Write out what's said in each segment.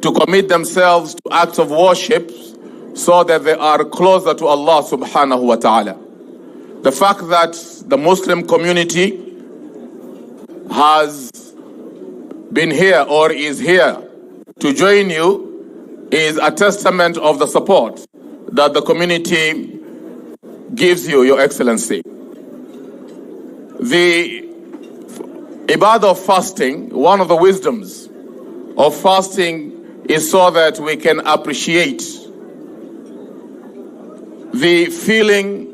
to commit themselves to acts of worship so that they are closer to Allah subhanahu wa ta'ala. The fact that the Muslim community has been here or is here to join you is a testament of the support that the community gives you, Your Excellency. The ibadah of fasting, one of the wisdoms of fasting is so that we can appreciate the feeling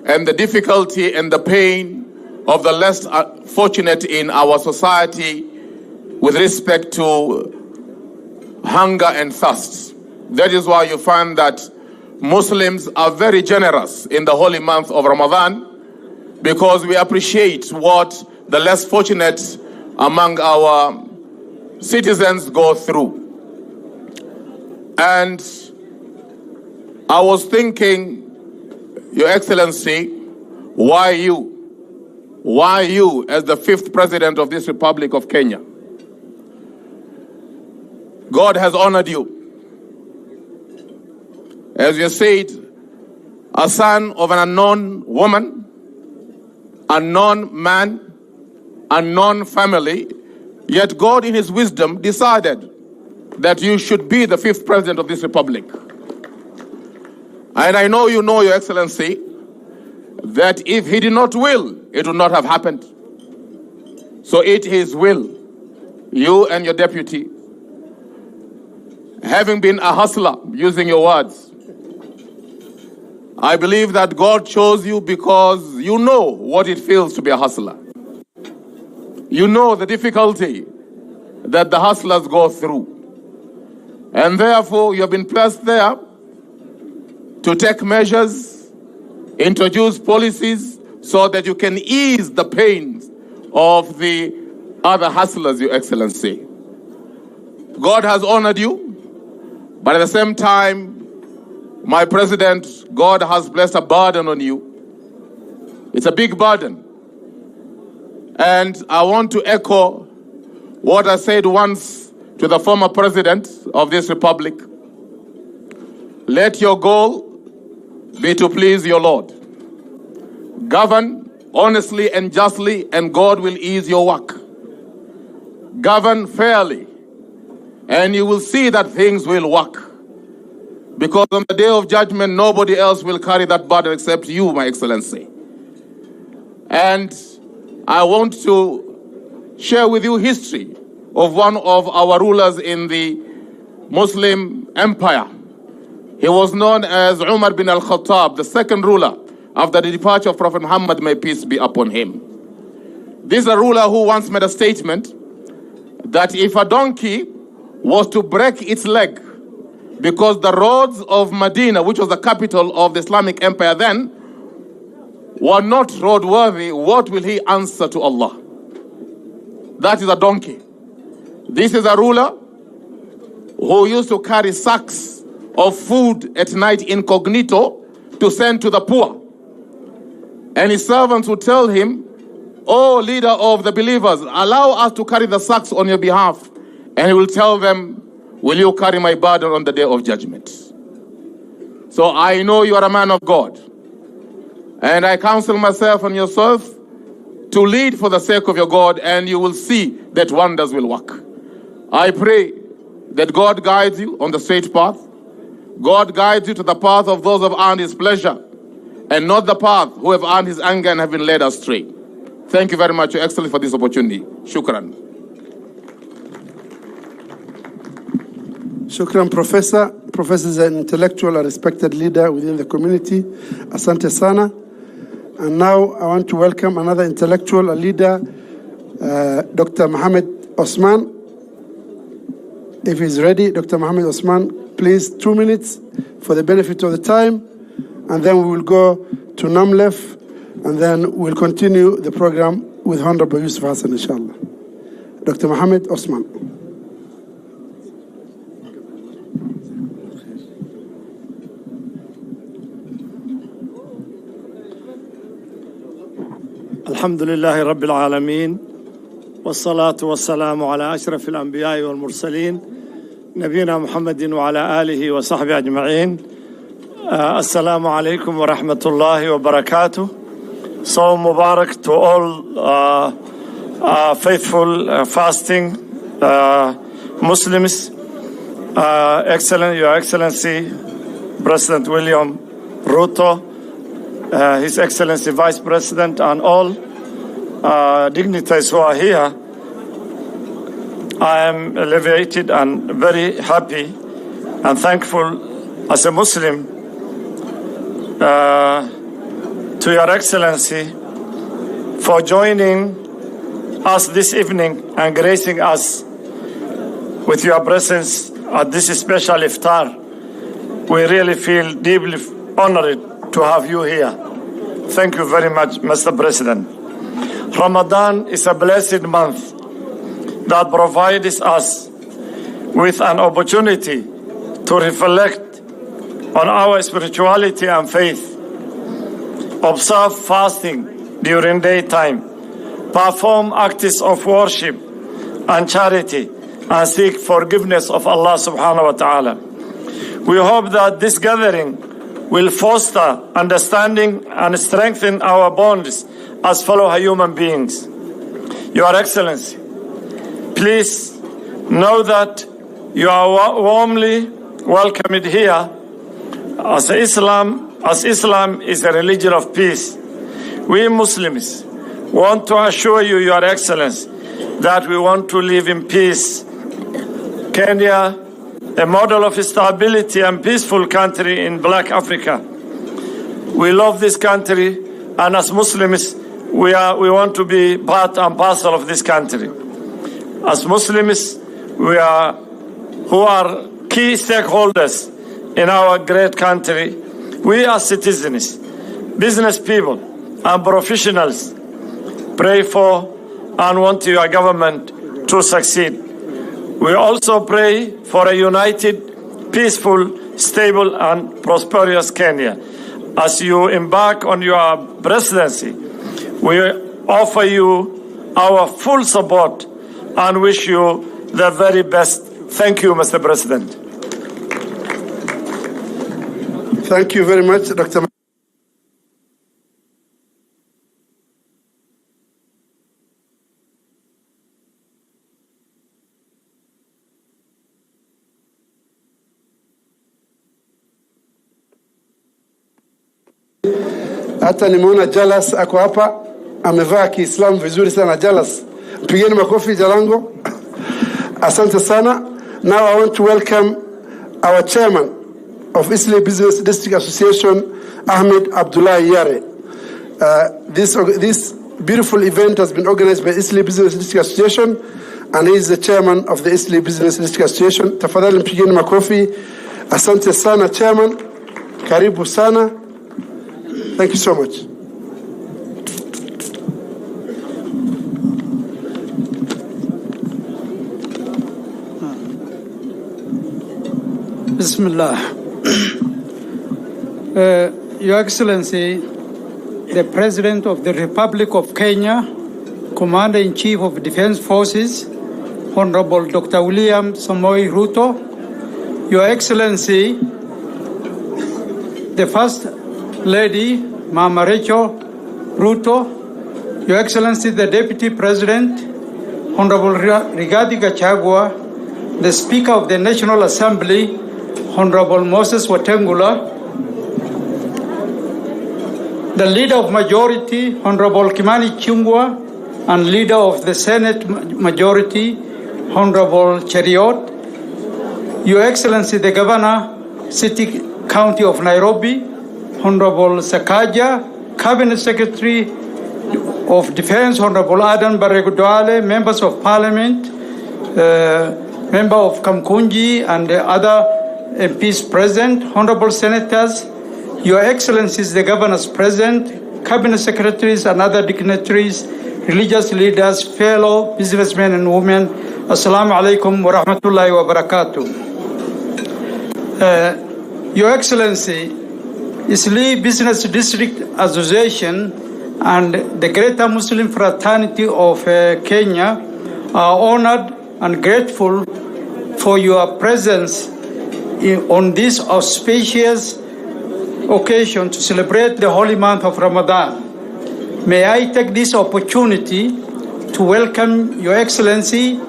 and the difficulty and the pain of the less fortunate in our society with respect to hunger and thirst. That is why you find that Muslims are very generous in the holy month of Ramadan, because we appreciate what the less fortunate among our citizens go through. And I was thinking, Your Excellency, why you? Why you as the 5th president of this Republic of Kenya? God has honored you. As you said, a son of an unknown woman, unknown man, unknown family, yet God in his wisdom decided that you should be the 5th president of this republic. And I know you know, Your Excellency, that if he did not will, it would not have happened. So it is will, you and your deputy, having been a hustler, using your words, I believe that God chose you because you know what it feels to be a hustler. You know the difficulty that the hustlers go through. And therefore, you have been placed there to take measures, introduce policies so that you can ease the pains of the other hustlers, Your Excellency. God has honored you, but at the same time, my President, God has blessed a burden on you. It's a big burden. And I want to echo what I said once to the former president of this republic. Let your goal be to please your Lord. Govern honestly and justly, and God will ease your work. Govern fairly, and you will see that things will work. Because on the day of judgment, nobody else will carry that burden except you, my Excellency. And I want to share with you history of one of our rulers in the Muslim empire. He was known as Umar bin al-Khattab, the second ruler after the departure of Prophet Muhammad, may peace be upon him. This is a ruler who once made a statement that if a donkey was to break its leg, because the roads of Medina, which was the capital of the Islamic Empire then, were not roadworthy, what will he answer to Allah? That is a donkey. This is a ruler who used to carry sacks of food at night incognito to send to the poor. And his servants would tell him, "Oh, leader of the believers, allow us to carry the sacks on your behalf." And he will tell them, "Will you carry my burden on the day of judgment?" So I know you are a man of God. And I counsel myself and yourself to lead for the sake of your God, and you will see that wonders will work. I pray that God guides you on the straight path. God guides you to the path of those who have earned his pleasure, and not the path who have earned his anger and have been led astray. Thank you very much, Your Excellency, for this opportunity. Shukran. Shukran, Professor. Professor is an intellectual, a respected leader within the community. Asante sana. And now I want to welcome another intellectual, a leader, Dr. Mohammed Osman. If he's ready, Dr. Mohammed Osman, please, 2 minutes for the benefit of the time. And then we will go to Namlef, and then we'll continue the program with Honorable Yusuf Hassan, inshallah. Dr. Mohammed Osman. الحمد لله رب العالمين والصلاة والسلام على أشرف الأنبياء والمرسلين نبينا محمد وعلى آله وصحبه أجمعين. Assalamu alaikum wa rahmatullahi wa barakatuh. So Mubarak to all faithful fasting Muslims. Your Excellency, President William Ruto, His Excellency Vice President, and all dignitaries who are here. I am elevated and very happy and thankful as a Muslim to Your Excellency for joining us this evening and gracing us with your presence at this special iftar. We really feel deeply honored to have you here. Thank you very much, Mr. President. Ramadan is a blessed month that provides us with an opportunity to reflect on our spirituality and faith, observe fasting during daytime, perform acts of worship and charity, and seek forgiveness of Allah subhanahu wa ta'ala. We hope that this gathering will foster understanding and strengthen our bonds as fellow human beings. Your Excellency, please know that you are warmly welcomed here as Islam is a religion of peace. We Muslims want to assure you, Your Excellency, that we want to live in peace. Kenya, a model of stability and peaceful country in Black Africa. We love this country, and as Muslims, we want to be part and parcel of this country. As Muslims, who are key stakeholders in our great country, we as citizens, business people, and professionals pray for and want your government to succeed. We also pray for a united, peaceful, stable, and prosperous Kenya. As you embark on your presidency, we offer you our full support and wish you the very best. Thank you, Mr. President. Thank you very much, Dr. Hata nimeona Jalas ako hapa, amevaa Kiislamu vizuri sana. Jalas, pigeni makofi Jalango. Asante sana. Now I want to welcome our chairman of Isli Business District Association, Ahmed Abdullah Yare. This beautiful event has been organized by Isli Business District Association, and he is the chairman of the Isli Business District Association. Tafadhali mpigeni makofi. Asante sana chairman. Karibu sana. Thank you so much. Bismillah. Your Excellency, the President of the Republic of Kenya, Commander-in-Chief of Defense Forces, Honorable Dr. William Samoei Ruto, Your Excellency, the First Lady, Mama Rachel Ruto, Your Excellency, the Deputy President, Honorable Rigathi Gachagua, the Speaker of the National Assembly, Honorable Moses Wetangula, the Leader of Majority, Honorable Kimani Ichung'wah, and Leader of the Senate Majority, Honorable Cheriot, Your Excellency, the Governor, City County of Nairobi, Honorable Sakaja, Cabinet Secretary of Defense, Honorable Adan Barreguduale, Members of Parliament, Member of Kamkunji, and the other MPs present, Honorable Senators, Your Excellencies, the Governors present, Cabinet Secretaries and other dignitaries, religious leaders, fellow businessmen and women, Assalamu alaikum wa rahmatullahi wa barakatuh. Your Excellency, Isli Business District Association and the Greater Muslim Fraternity of Kenya are honored and grateful for your presence on this auspicious occasion to celebrate the holy month of Ramadan. May I take this opportunity to welcome Your Excellency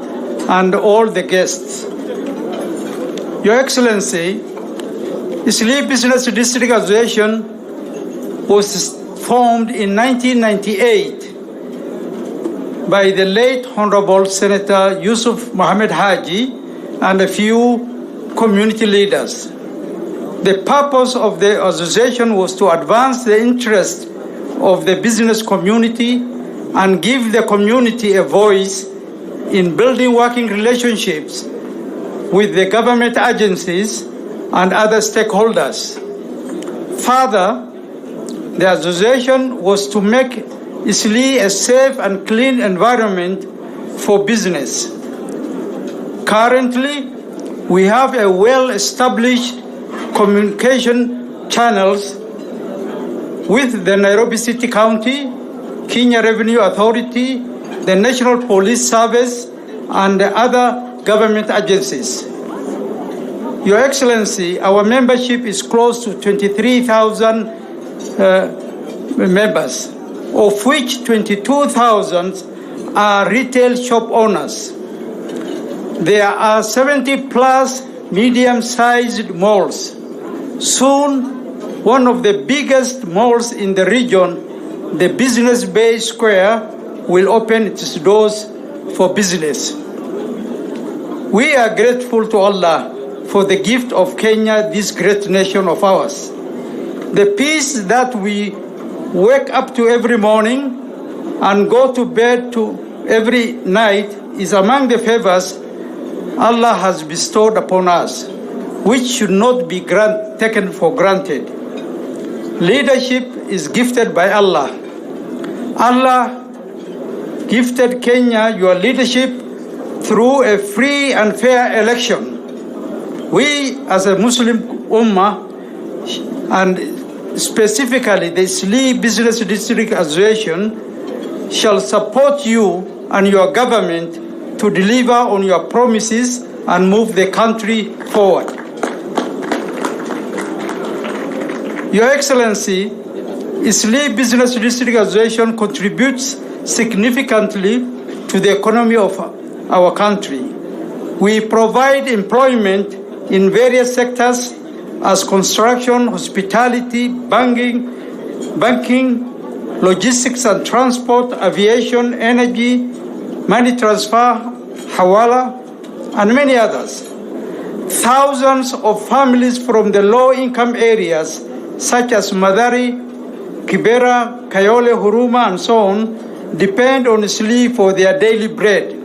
and all the guests. Your Excellency, Isli Business District Association was formed in 1998 by the late Honorable Senator Yusuf Mohammed Haji and a few community leaders. The purpose of the association was to advance the interest of the business community and give the community a voice in building working relationships with the government agencies and other stakeholders. Further, the association was to make Isli a safe and clean environment for business. Currently, we have a well-established communication channels with the Nairobi City County, Kenya Revenue Authority, the National Police Service, and the other government agencies. Your Excellency, our membership is close to 23,000 members, of which 22,000 are retail shop owners. There are 70 plus medium-sized malls. Soon, one of the biggest malls in the region, the Business Bay Square, will open its doors for business. We are grateful to Allah for the gift of Kenya, this great nation of ours. The peace that we wake up to every morning and go to bed to every night is among the favors Allah has bestowed upon us, which should not be taken for granted. Leadership is gifted by Allah. Allah gifted Kenya your leadership through a free and fair election. We, as a Muslim Ummah, and specifically the Isli Business District Association, shall support you and your government to deliver on your promises and move the country forward. Your Excellency, Isli Business District Association contributes significantly to the economy of our country. We provide employment in various sectors as construction, hospitality, banking, logistics and transport, aviation, energy, money transfer, hawala, and many others. Thousands of families from the low-income areas such as Madari, Kibera, Kayole, Huruma, and so on, depend on Isli for their daily bread.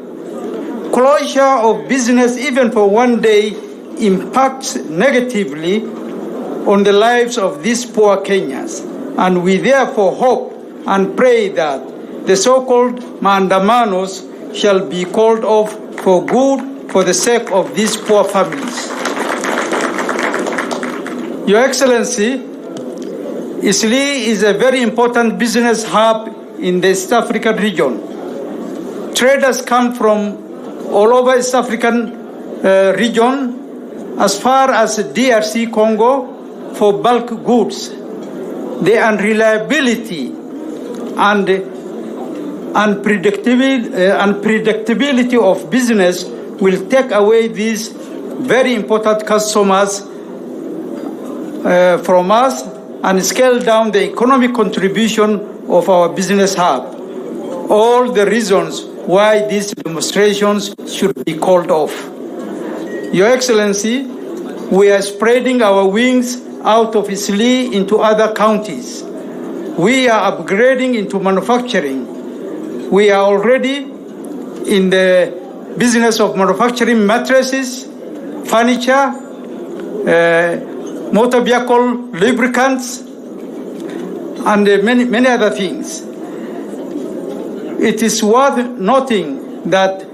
Closure of business, even for one day, impacts negatively on the lives of these poor Kenyans. And we therefore hope and pray that the so-called maandamanos shall be called off for good for the sake of these poor families. Your Excellency, Isli is a very important business hub in the East African region. Traders come from all over East African region as far as DRC Congo for bulk goods. The unreliability and unpredictability of business will take away these very important customers from us and scale down the economic contribution of our business hub. All the reasons why these demonstrations should be called off. Your Excellency, we are spreading our wings out of Isli into other counties. We are upgrading into manufacturing. We are already in the business of manufacturing mattresses, furniture, motor vehicle lubricants, and many other things. It is worth noting that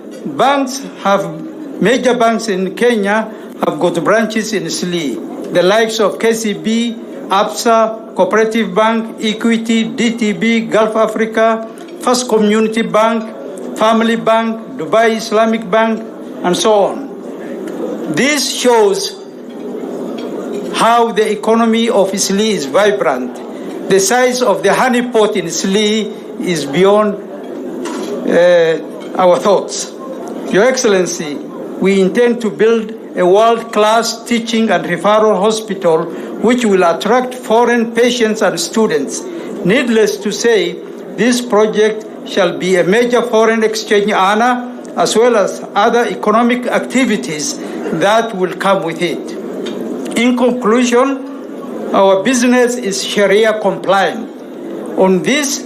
major banks in Kenya have got branches in Isli, the likes of KCB, ABSA, Cooperative Bank, Equity, DTB, Gulf Africa, First Community Bank, Family Bank, Dubai Islamic Bank, and so on. This shows how the economy of Isli is vibrant. The size of the honeypot in Isli is beyond our thoughts. Your Excellency, we intend to build a world-class teaching and referral hospital which will attract foreign patients and students. Needless to say, this project shall be a major foreign exchange earner as well as other economic activities that will come with it. In conclusion, our business is Sharia compliant. On this,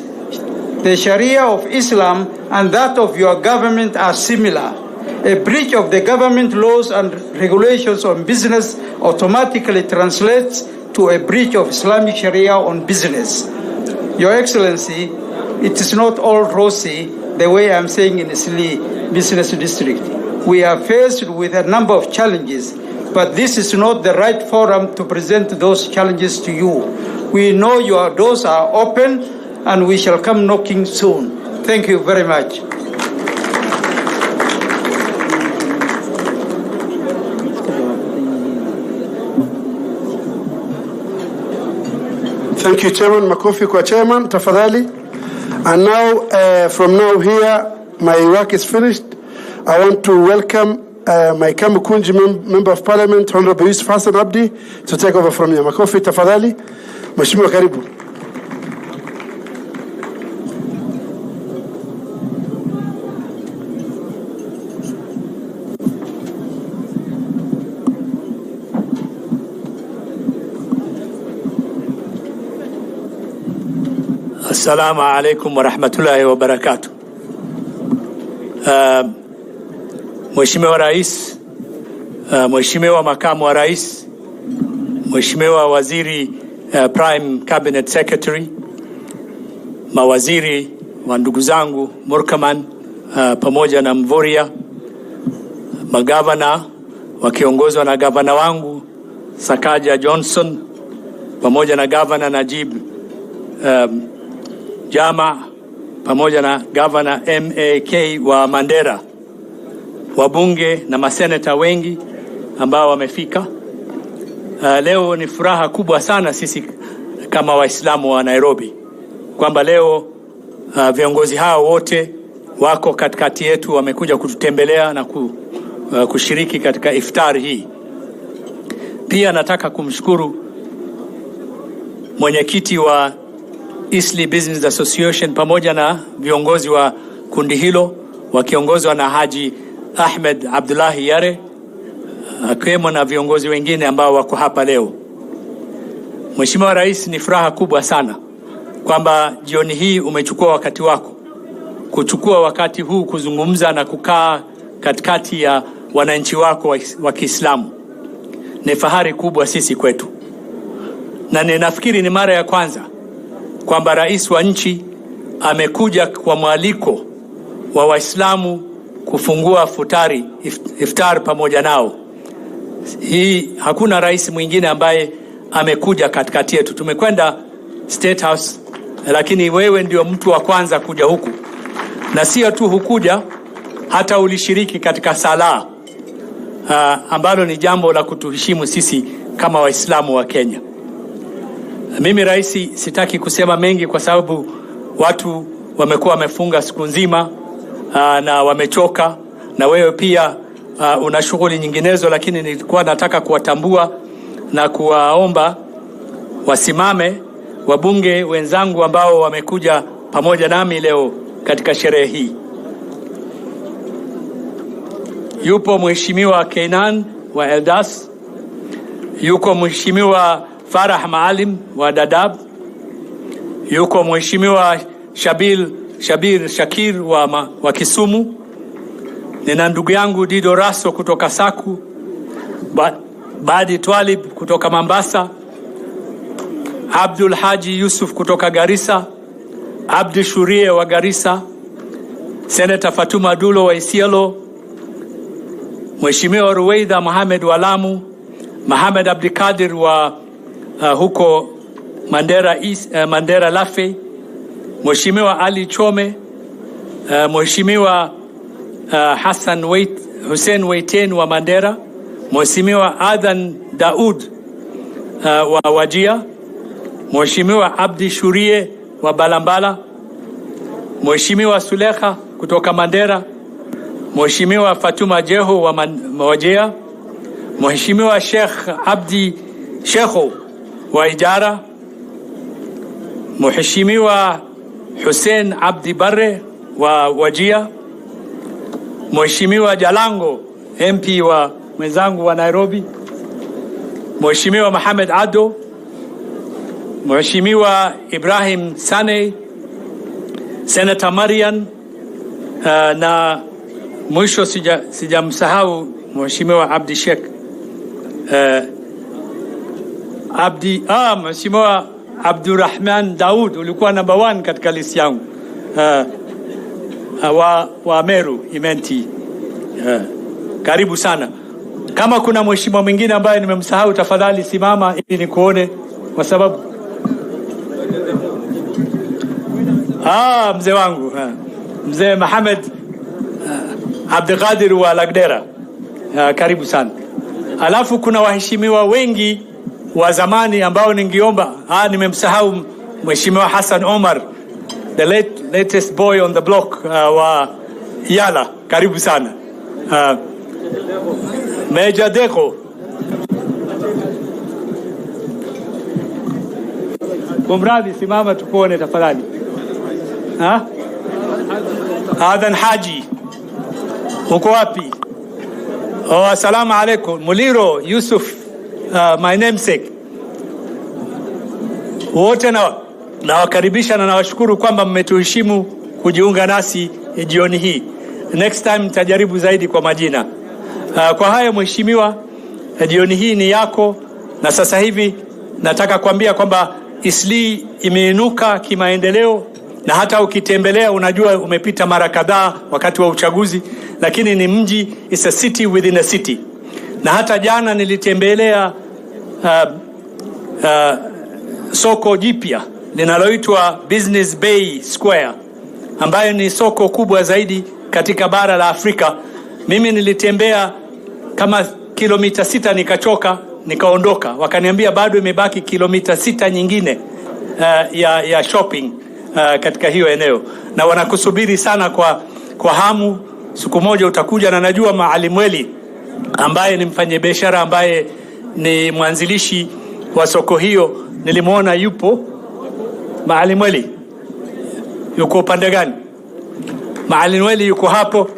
the Sharia of Islam and that of your government are similar. A breach of the government laws and regulations on business automatically translates to a breach of Islamic Sharia on business. Your Excellency, it is not all rosy the way I'm saying in Isli Business District. We are faced with a number of challenges, but this is not the right forum to present those challenges to you. We know your doors are open and we shall come knocking soon. Thank you very much. Thank you, Chairman. Makofi kwa Chairman, tafadhali. And now, from now here, my work is finished. I want to welcome my Kamukunji Member of Parliament, Honorable Yusuf Hassan Abdi, to take over from you. Makofi, tafadhali. Mheshimiwa, karibu. Assalamu alaikum wa rahmatullahi wa barakatuh. Mheshimiwa Rais, Mheshimiwa Makamu wa Rais, Mheshimiwa Waziri Prime Cabinet Secretary, mawaziri wa ndugu zangu Murkaman pamoja na Mvoria, magavana wakiongozwa na gavana wangu Sakaja Johnson pamoja na gavana Najib Jama pamoja na gavana MAK wa Mandera, wabunge na maseneta wengi ambao wamefika. Leo ni furaha kubwa sana sisi kama Waislamu wa Nairobi kwamba leo viongozi hao wote wako katikati yetu, wamekuja kututembelea na kushiriki katika iftar hii. Pia nataka kumshukuru mwenyekiti wa Isli Business Association pamoja na viongozi wa kundi hilo wakiongozwa na Haji Ahmed Abdullahi Yare, akiwemo na viongozi wengine ambao wako hapa leo. Mheshimiwa Rais, ni furaha kubwa sana kwamba jioni hii umechukua wakati wako kuchukua wakati huu kuzungumza na kukaa katikati ya wananchi wako wa Kiislamu. Ni fahari kubwa sisi kwetu, na ninafikiri ni mara ya kwanza kwamba rais wa nchi amekuja kwa mwaliko wa Waislamu kufungua iftar pamoja nao. Hii hakuna rais mwingine ambaye amekuja katikati yetu. Tumekwenda State House, lakini wewe ndio mtu wa kwanza kuja huku, na sio tu hukuja, hata ulishiriki katika sala ambalo ni jambo la kutuheshimu sisi kama Waislamu wa Kenya. Mimi rais, sitaki kusema mengi kwa sababu watu wamekuwa wamefunga siku nzima na wamechoka, na wewe pia una shughuli nyinginezo, lakini nilikuwa nataka kuwatambua na kuwaomba wasimame wabunge wenzangu ambao wamekuja pamoja nami leo katika sherehe hii. Yupo Mheshimiwa Kenan wa Eldas, yuko Mheshimiwa Farah Maalim wa Dadaab, yuko Mheshimiwa Shabir Shakir wa Kisumu, nina ndugu yangu Dido Raso kutoka Saku, Badi Twalib kutoka Mombasa, Abdul Haji Yusuf kutoka Garissa, Abdi Shurie wa Garissa, Senator Fatuma Dulo wa Isiolo, Mheshimiwa Ruweida Mohamed wa Lamu, Mohamed Abdikadir wa huko Mandera Lafe, Mheshimiwa Ali Chome, Mheshimiwa Hussein Waiten wa Mandera, Mheshimiwa Adan Daud wa Wajia, Mheshimiwa Abdi Shurie wa Balambala, Mheshimiwa Sulekha kutoka Mandera, Mheshimiwa Fatuma Jeho wa Wajia, Mheshimiwa Sheikh Abdi Shekho wa Ijara, Mheshimiwa Hussein Abdi Barre wa Wajia, Mheshimiwa Jalango MP wa mwenzangu wa Nairobi, Mheshimiwa Mohamed Ado, Mheshimiwa Ibrahim Sane, Senator Marian, na mwisho sijamsahau Mheshimiwa Abdi Sheikh Mheshimiwa Abdurrahman Daud, ulikuwa number 1 katika list yangu wa Meru Imenti. Karibu sana. Kama kuna mheshimiwa mwingine ambaye nimemsahau, tafadhali simama ili nikuone, kwa sababu mzee wangu mzee Mohamed Abdulqadir wa Lagdera, karibu sana. Alafu kuna waheshimiwa wengi wa zamani ambao ningeomba, nimemsahau Mheshimiwa Hassan Omar, the latest boy on the block wa Yala, karibu sana. Meja Deko, kumradhi, simama tukuone tafadhali. Adan Haji, uko wapi? Assalamu alaikum. Muliro Yusuf, my namesake. Wote nawakaribisha na nawashukuru kwamba mmetuheshimu kujiunga nasi jioni hii. Next time nitajaribu zaidi kwa majina. Kwa haya mheshimiwa, jioni hii ni yako, na sasa hivi nataka kuambia kwamba Eastleigh imeinuka kimaendeleo, na hata ukitembelea unajua umepita mara kadhaa wakati wa uchaguzi, lakini ni mji, is a city within a city. Na hata jana nilitembelea soko jipya linaloitwa Business Bay Square, ambayo ni soko kubwa zaidi katika bara la Afrika. Mimi nilitembea kama kilomita 6 nikachoka, nikaondoka. Wakaniambia bado imebaki kilomita 6 nyingine ya shopping katika hiyo eneo, na wanakusubiri sana kwa hamu. Siku moja utakuja, na najua Maalim Weli ambaye ni mfanyabiashara ambaye ni mwanzilishi wa soko hiyo, nilimuona yupo. Maalim Weli yuko upande gani? Maalim Weli yuko hapo,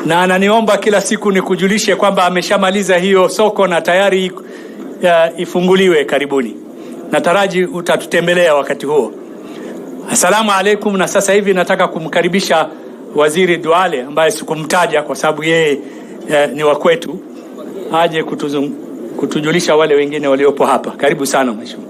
na ananiomba kila siku nikujulishe kwamba ameshamaliza hiyo soko na tayari ifunguliwe karibuni. Nataraji utatutembelea wakati huo. Assalamu alaikum. Na sasa hivi nataka kumkaribisha Waziri Duale ambaye sikumtaja kwa sababu yeye ni wa kwetu, aje kutujulisha wale wengine waliopo hapa. Karibu sana mheshimiwa.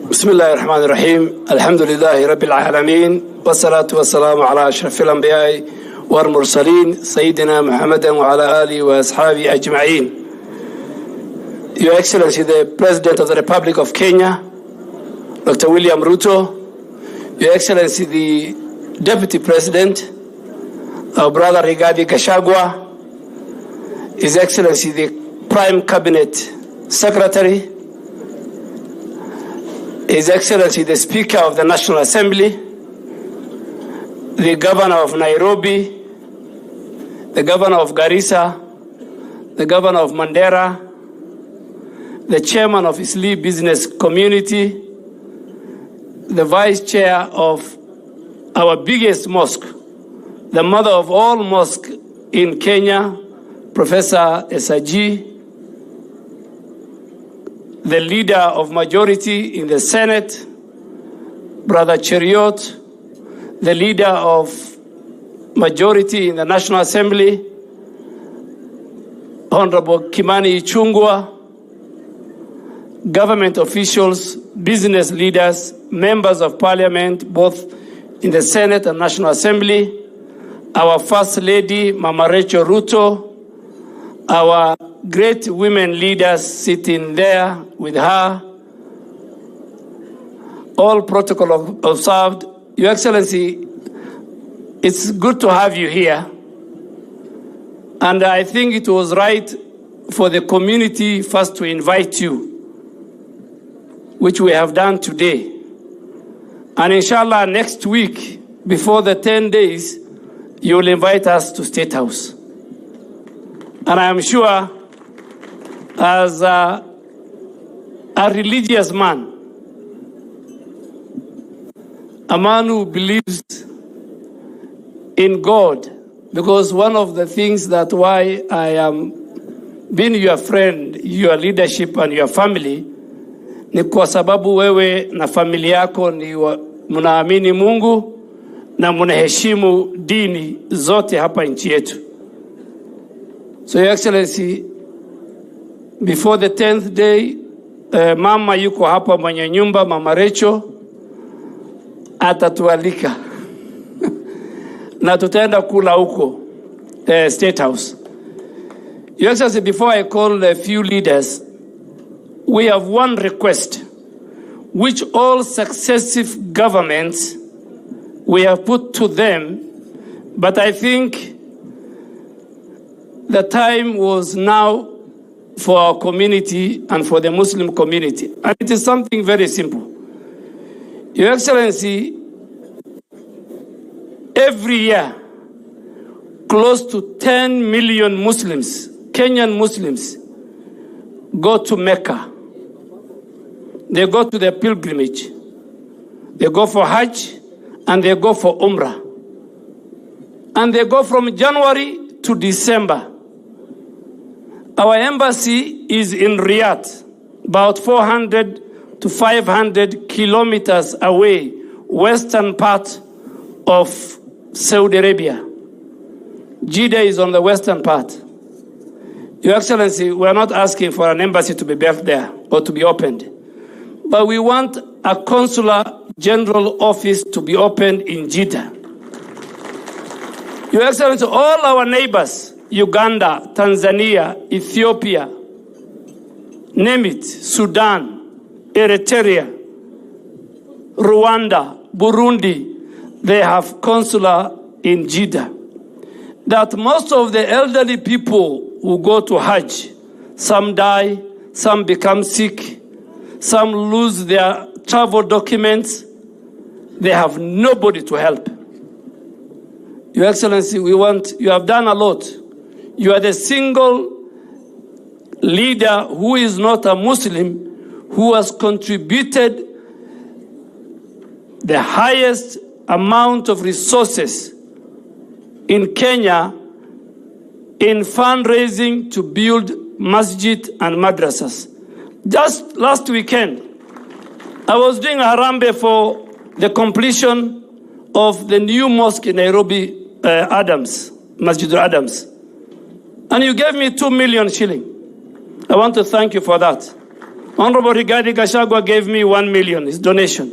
Bismillahirrahmanirrahim. Alhamdulillahi rabbil alamin, wassalatu wassalamu ala ashrafil anbiya'i wal mursalin sayyidina Muhammadan wa ala alihi wa ashabihi ajma'in. Your Excellency, the President of the Republic of Kenya, Dr. William Ruto, Your Excellency, the Deputy President, our brother Rigathi Gachagua, His Excellency, the Prime Cabinet Secretary, His Excellency, the Speaker of the National Assembly, the Governor of Nairobi, the Governor of Garissa, the Governor of Mandera, the Chairman of Eastleigh Business Community, the Vice Chair of our biggest mosque, the mother of all mosques in Kenya, Professor Esaji, the leader of majority in the Senate, Brother Cheriot, the leader of majority in the National Assembly, Honorable Kimani Ichung'wah, government officials, business leaders, members of parliament, both in the Senate and National Assembly, our First Lady, Mama Rachel Ruto, our great women leaders sitting there with her, all protocol observed. Your Excellency, it's good to have you here. And I think it was right for the community first to invite you, which we have done today. And inshallah, next week, before the 10 days, you will invite us to State House. And I am sure, as a religious man, a man who believes in God, because one of the things that why I am being your friend, your leadership and your family, ni kwa sababu wewe na familia yako ni mnaamini Mungu na mnaheshimu dini zote hapa nchi yetu. So Your Excellency, before the 10th day, mama yuko hapa mwenye nyumba, Mama Rachel, atatualika na tutaenda kula huko State House. Your Excellency, before I call a few leaders, we have one request, which all successive governments we have put to them, but I think the time was now for our community and for the Muslim community. And it is something very simple. Your Excellency, every year, close to 10 million Muslims, Kenyan Muslims, go to Mecca. They go to the pilgrimage. They go for Hajj and they go for Umrah. And they go from January to December. Our embassy is in Riyadh, about 400 to 500 kilometers away, western part of Saudi Arabia. Jeddah is on the western part. Your Excellency, we are not asking for an embassy to be built there or to be opened, but we want a consular general office to be opened in Jeddah. Your Excellency, all our neighbors, Uganda, Tanzania, Ethiopia, name it, Sudan, Eritrea, Rwanda, Burundi, they have consular in Jeddah. That most of the elderly people who go to Hajj, some die, some become sick, some lose their travel documents, they have nobody to help. Your Excellency, you have done a lot. You are the single leader who is not a Muslim who has contributed the highest amount of resources in Kenya in fundraising to build masjid and madrasas. Just last weekend, I was doing a Harambee for the completion of the new mosque in Nairobi, Masjid Adams. And you gave me 2 million shilling. I want to thank you for that. Honorable Rigathi Gachagua gave me 1 million, his donation.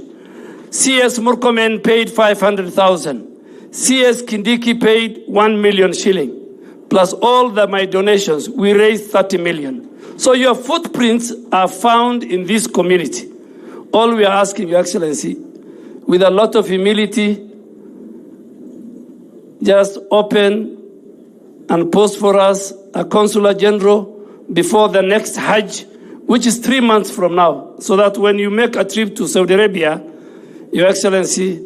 CS Murkomen paid 500,000. CS Kindiki paid 1 million shilling. Plus all my donations, we raised 30 million. So your footprints are found in this community. All we are asking, Your Excellency, with a lot of humility, just open and post for us a consular general before the next Hajj, which is 3 months from now, so that when you make a trip to Saudi Arabia, Your Excellency,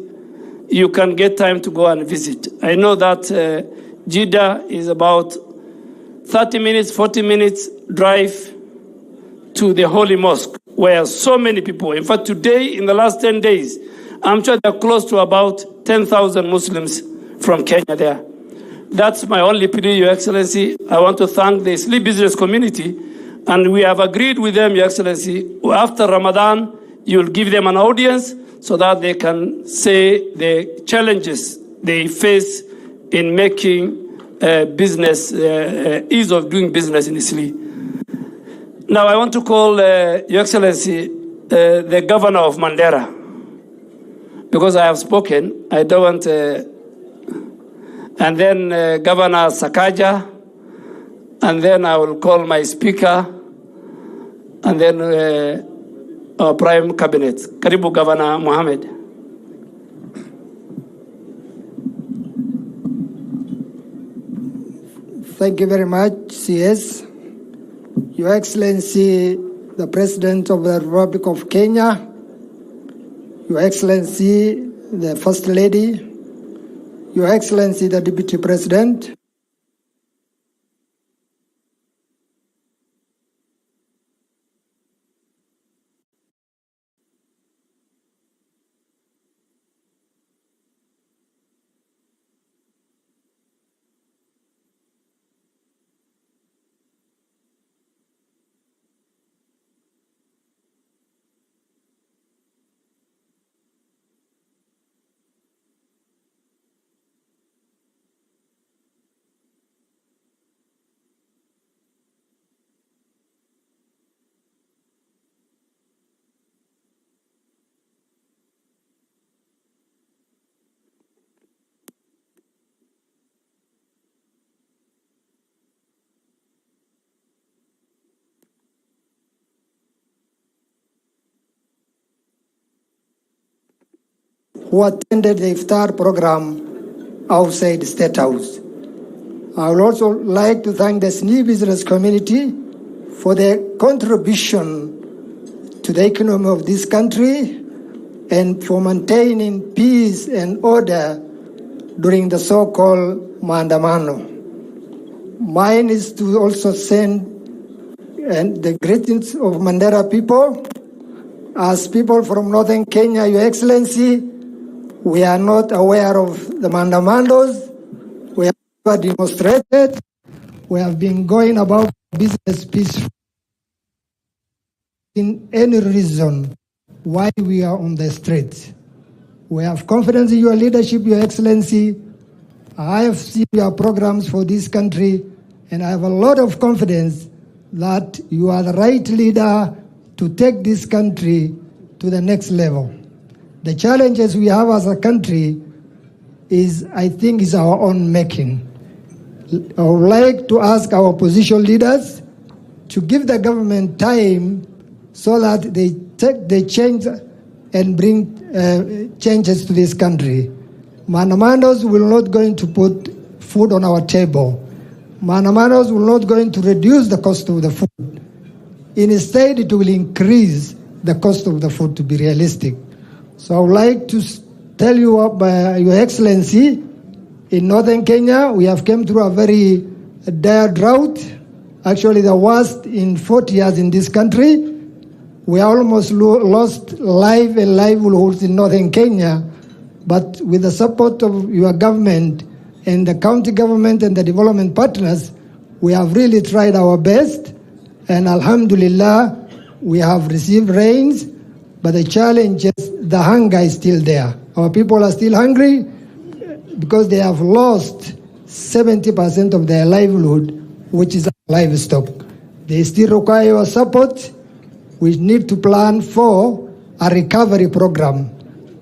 you can get time to go and visit. I know that Jeddah is about 30 minutes, 40 minutes drive to the Holy Mosque, where so many people, in fact, today, in the last 10 days, I'm sure they're close to about 10,000 Muslims from Kenya there. That's my only plea, Your Excellency. I want to thank the Sleep business community, and we have agreed with them, Your Excellency, after Ramadan, you'll give them an audience so that they can say the challenges they face in making business, ease of doing business in Isli. Now I want to call, Your Excellency, the governor of Mandera, because I have spoken. I don't want, and then Governor Sakaja, and then I will call my speaker, and then our prime cabinet. Karibu Governor Mohammed. Thank you very much, CS. Your Excellency, the President of the Republic of Kenya, Your Excellency, the First Lady, Your Excellency, the Deputy President, who attended the iftar program outside State House. I would also like to thank the SNE business community for their contribution to the economy of this country and for maintaining peace and order during the so-called maandamano. Mine is to also send the greetings of Mandera people. As people from Northern Kenya, Your Excellency, we are not aware of the mandamandos. We have never demonstrated. We have been going about business peacefully. In any reason why we are on the streets. We have confidence in your leadership, Your Excellency. I have seen your programs for this country, and I have a lot of confidence that you are the right leader to take this country to the next level. The challenges we have as a country is, I think, is our own making. I would like to ask our opposition leaders to give the government time so that they change and bring changes to this country. Mandamandos will not going to put food on our table. Mandamandos will not going to reduce the cost of the food. Instead, it will increase the cost of the food, to be realistic. So I would like to tell you, Your Excellency, in Northern Kenya, we have come through a very dire drought, actually the worst in 40 years in this country. We almost lost life and livelihoods in Northern Kenya, but with the support of your government and the county government and the development partners, we have really tried our best, and Alhamdulillah, we have received rains, but the challenge is the hunger is still there. Our people are still hungry because they have lost 70% of their livelihood, which is livestock. They still require your support. We need to plan for a recovery program.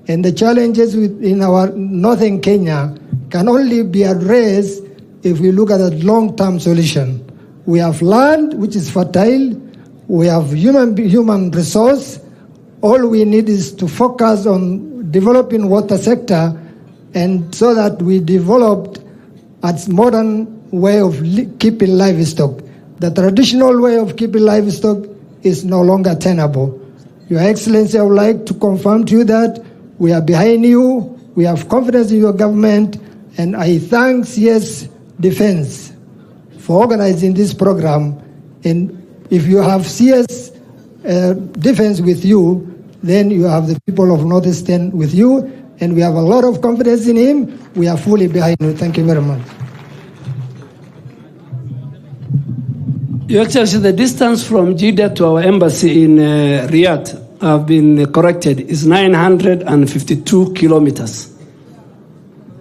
And the challenges in our northern Kenya can only be addressed if we look at a long-term solution. We have land which is fertile. We have human resource. All we need is to focus on developing water sector, and so that we developed a modern way of keeping livestock. The traditional way of keeping livestock is no longer tenable. Your Excellency, I would like to confirm to you that we are behind you, we have confidence in your government, and I thank CS Defense for organizing this program. And if you have CS Defense with you, then you have the people of Northeastern with you, and we have a lot of confidence in him. We are fully behind you. Thank you very much. Your Excellency, the distance from Jeddah to our embassy in Riyadh have been corrected is 952 kilometers.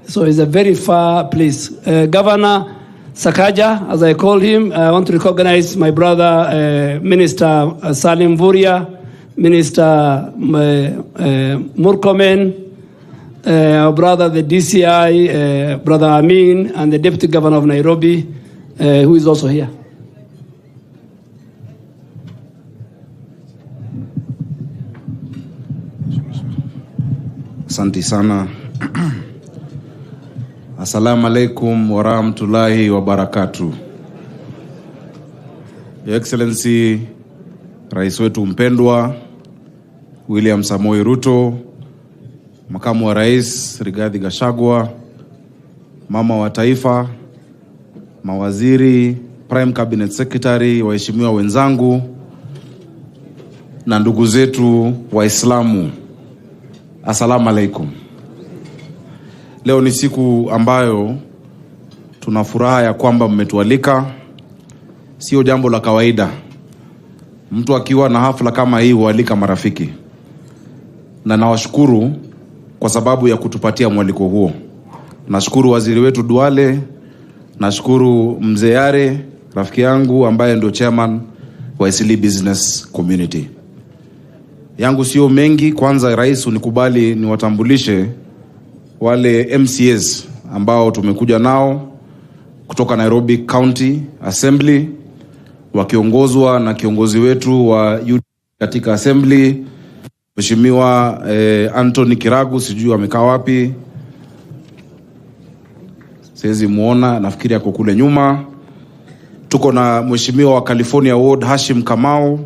So it's a very far place. Governor Sakaja, as I call him, I want to recognize my brother, Minister Salim Vuria, Minister Murkomen, our brother, the DCI, Brother Amin, and the Deputy Governor of Nairobi, who is also here. Asante sana. Assalamu alaikum wa rahmatullahi wa barakatuh. Your Excellency Rais wetu mpendwa William Samoei Ruto, Makamu wa Rais Rigathi Gachagua, Mama wa Taifa, mawaziri, Prime Cabinet Secretary, waheshimiwa wenzangu na ndugu zetu waislamu, Assalamu alaikum. Leo ni siku ambayo tuna furaha ya kwamba mmetualika. Sio jambo la kawaida mtu akiwa na hafla kama hii hualika marafiki, na nawashukuru kwa sababu ya kutupatia mwaliko huo. Nashukuru waziri wetu Duale, nashukuru Mzee Yare, rafiki yangu ambaye ndio chairman wa Eastleigh Business Community. Yangu sio mengi. Kwanza rais, unikubali niwatambulishe wale MCAs ambao tumekuja nao kutoka Nairobi County Assembly, wakiongozwa na kiongozi wetu wa katika Assembly, Mheshimiwa Anthony Kiragu, sijui amekaa wapi. Siwezi muona, nafikiri yako kule nyuma. Tuko na Mheshimiwa wa California Ward Hashim Kamau.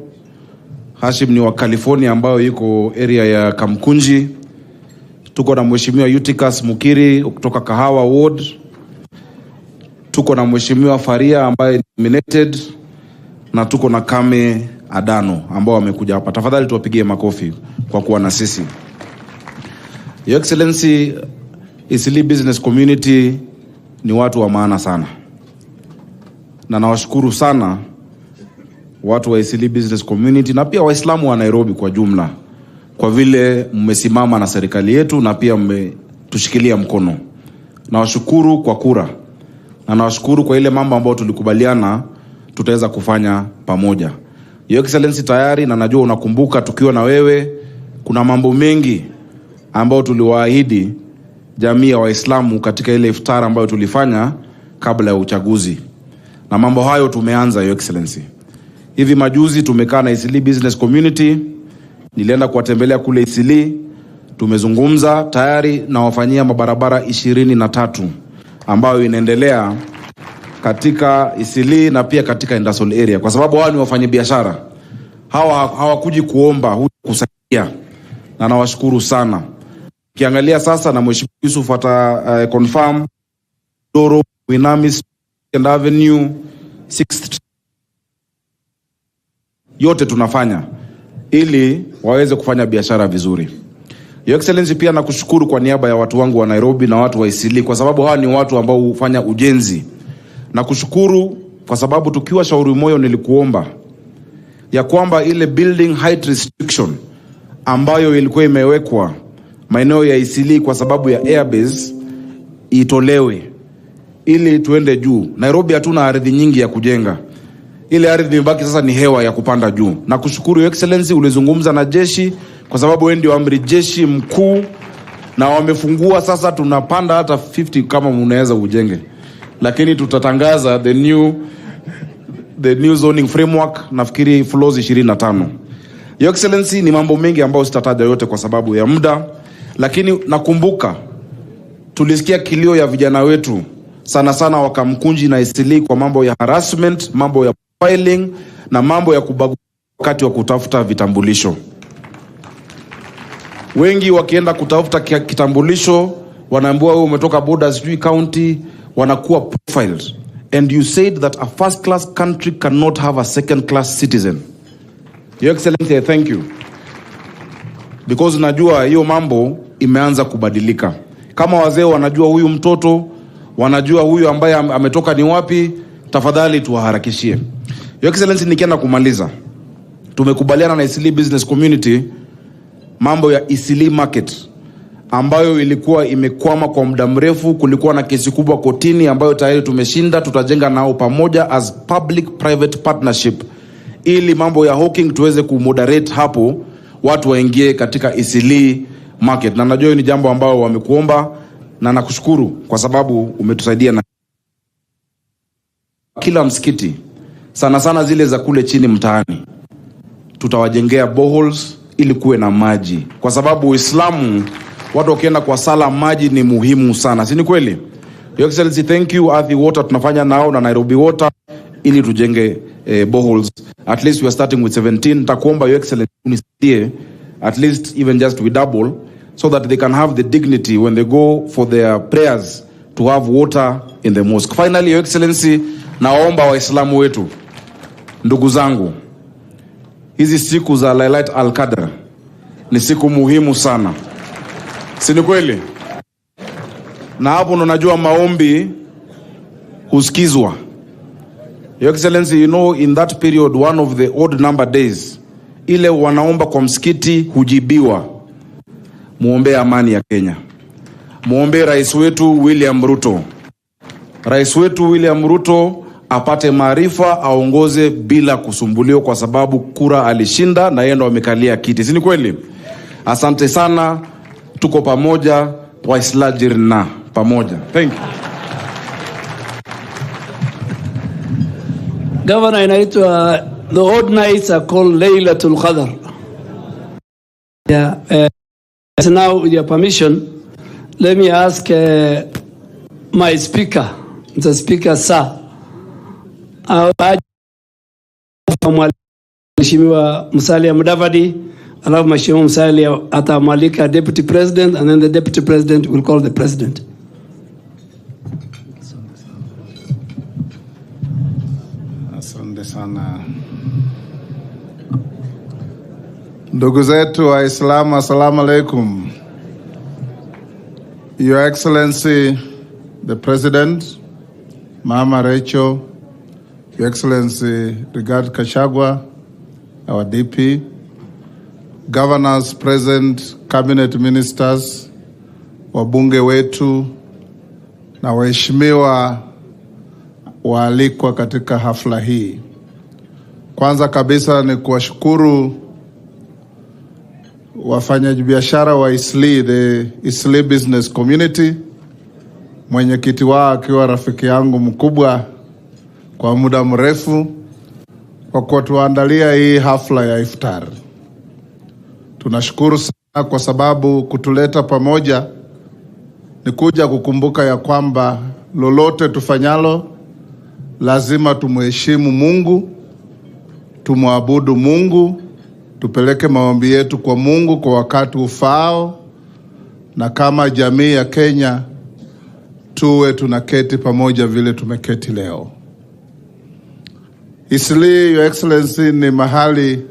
Hashim ni wa California ambayo yuko area ya Kamkunji. Tuko na Mheshimiwa Eutychus Mukiri kutoka Kahawa Ward. Tuko na Mheshimiwa Faria ambaye ni nominated, na tuko na Kame Adano ambao wamekuja hapa. Tafadhali tuwapigie makofi kwa kuwa na sisi. Your Excellency, Eastleigh Business Community ni watu wa maana sana, na nawashukuru sana watu wa Eastleigh Business Community na pia waislamu wa Nairobi kwa jumla, kwa vile mmesimama na serikali yetu na pia mmetushikilia mkono. Nawashukuru kwa kura, na nawashukuru kwa ile mambo ambayo tulikubaliana tutaweza kufanya pamoja. Your Excellency, tayari na najua unakumbuka tukiwa na wewe kuna mambo mengi ambayo tuliwaahidi jamii ya waislamu katika ile iftar ambayo tulifanya kabla ya uchaguzi, na mambo hayo tumeanza. Your Excellency, hivi majuzi tumekaa na Eastleigh Business Community, nilienda kuwatembelea kule Eastleigh, tumezungumza tayari na wafanyia mabarabara 23 ambayo inaendelea katika Eastleigh na pia katika industrial area, kwa sababu hao ni wafanyabiashara. Hawakuji kuomba, huja kusaidia, na nawashukuru sana. Kiangalia sasa na Mheshimiwa Yusuf ata confirm Doro, Winamis, and Avenue 6th yote tunafanya ili waweze kufanya biashara vizuri. Your Excellency, pia nakushukuru kwa niaba ya watu wangu wa Nairobi na watu wa Eastleigh, kwa sababu hawa ni watu ambao hufanya ujenzi. Nakushukuru kwa sababu tukiwa Shauri Moyo nilikuomba ya kwamba ile building height restriction ambayo ilikuwa imewekwa maeneo ya Eastleigh kwa sababu ya airbase itolewe ili tuende juu. Nairobi hatuna ardhi nyingi ya kujenga. Ile ardhi imebaki sasa ni hewa ya kupanda juu. Nakushukuru Your Excellency, ulizungumza na jeshi kwa sababu wewe ndio amri jeshi mkuu, na wamefungua sasa tunapanda hata 50 kama unaweza ujenge. Lakini tutatangaza the new zoning framework, nafikiri floors 25. Your Excellency, ni mambo mengi ambayo sitataja yote kwa sababu ya muda, lakini nakumbuka tulisikia kilio ya vijana wetu sana sana wakamkunji na Eastleigh kwa mambo ya harassment, mambo ya filing na mambo ya kubagua wakati wa kutafuta vitambulisho. Wengi wakienda kutafuta kitambulisho wanaambiwa wewe umetoka border sijui county, wanakuwa profiled. And you said that a first class country cannot have a second class citizen. Your Excellency, I thank you, because najua hiyo mambo imeanza kubadilika. Kama wazee wanajua huyu mtoto, wanajua huyu ambaye ametoka ni wapi, tafadhali tuwaharakishie. Your Excellency, nikienda kumaliza, tumekubaliana na Eastleigh Business Community mambo ya Eastleigh Market ambayo ilikuwa imekwama kwa muda mrefu. Kulikuwa na kesi kubwa kotini ambayo tayari tumeshinda. Tutajenga nao pamoja as public private partnership ili mambo ya hawking tuweze kumoderate hapo, watu waingie katika Eastleigh Market. Na najua ni jambo ambao wamekuomba, na nakushukuru kwa sababu umetusaidia. Na kila msikiti sana sana zile za kule chini mtaani tutawajengea boreholes ili kuwe na maji, kwa sababu Uislamu watu wakienda kwa sala maji ni muhimu sana, si ni kweli? Your Excellency, thank you. Athi Water tunafanya nao na Nairobi Water ili tujenge boreholes. At least we are starting with 17. Takuomba Your Excellency unisaidie, at least even just we double, so that they can have the dignity when they go for their prayers to have water in the mosque. Finally, Your Excellency, naomba waislamu wetu, ndugu zangu, hizi siku za Lailat al-Qadr ni siku muhimu sana, si ni kweli? Na hapo ndo najua maombi husikizwa. Your Excellency, you know, in that period, one of the odd number days, ile wanaomba kwa msikiti hujibiwa. Muombe amani ya Kenya. Muombe rais wetu William Ruto. Rais wetu William Ruto apate maarifa, aongoze bila kusumbuliwa, kwa sababu kura alishinda na yeye ndo amekalia kiti. Si ni kweli? Asante sana, tuko pamoja, waislajirna pamoja. Thank you. Governor, inaitwa the odd nights are called Laylatul Qadr. Yeah. Now, with your permission, let me ask my speaker, the speaker, sir. Mheshimiwa Musalia Mudavadi, alafu Mheshimiwa Musalia atamwalika deputy president, and then the deputy president will call the president. Asante sana. Ndugu zetu waislamu, assalamu alaikum. Your Excellency, the President, Mama Rachel, Your Excellency Rigathi Gachagua, our DP, governors present, cabinet ministers, wabunge wetu, na waheshimiwa waalikwa katika hafla hii. Kwanza kabisa ni kuwashukuru wafanyabiashara wa Eastleigh, the Eastleigh business community, mwenyekiti wao akiwa rafiki yangu mkubwa kwa muda mrefu, kwa kutuandalia hii hafla ya iftar. Tunashukuru sana kwa sababu kutuleta pamoja ni kuja kukumbuka ya kwamba lolote tufanyalo lazima tumheshimu Mungu, tumwabudu Mungu, tupeleke maombi yetu kwa Mungu kwa wakati ufaao, na kama jamii ya Kenya tuwe tunaketi pamoja vile tumeketi leo. Eastleigh, Your Excellency, ni mahali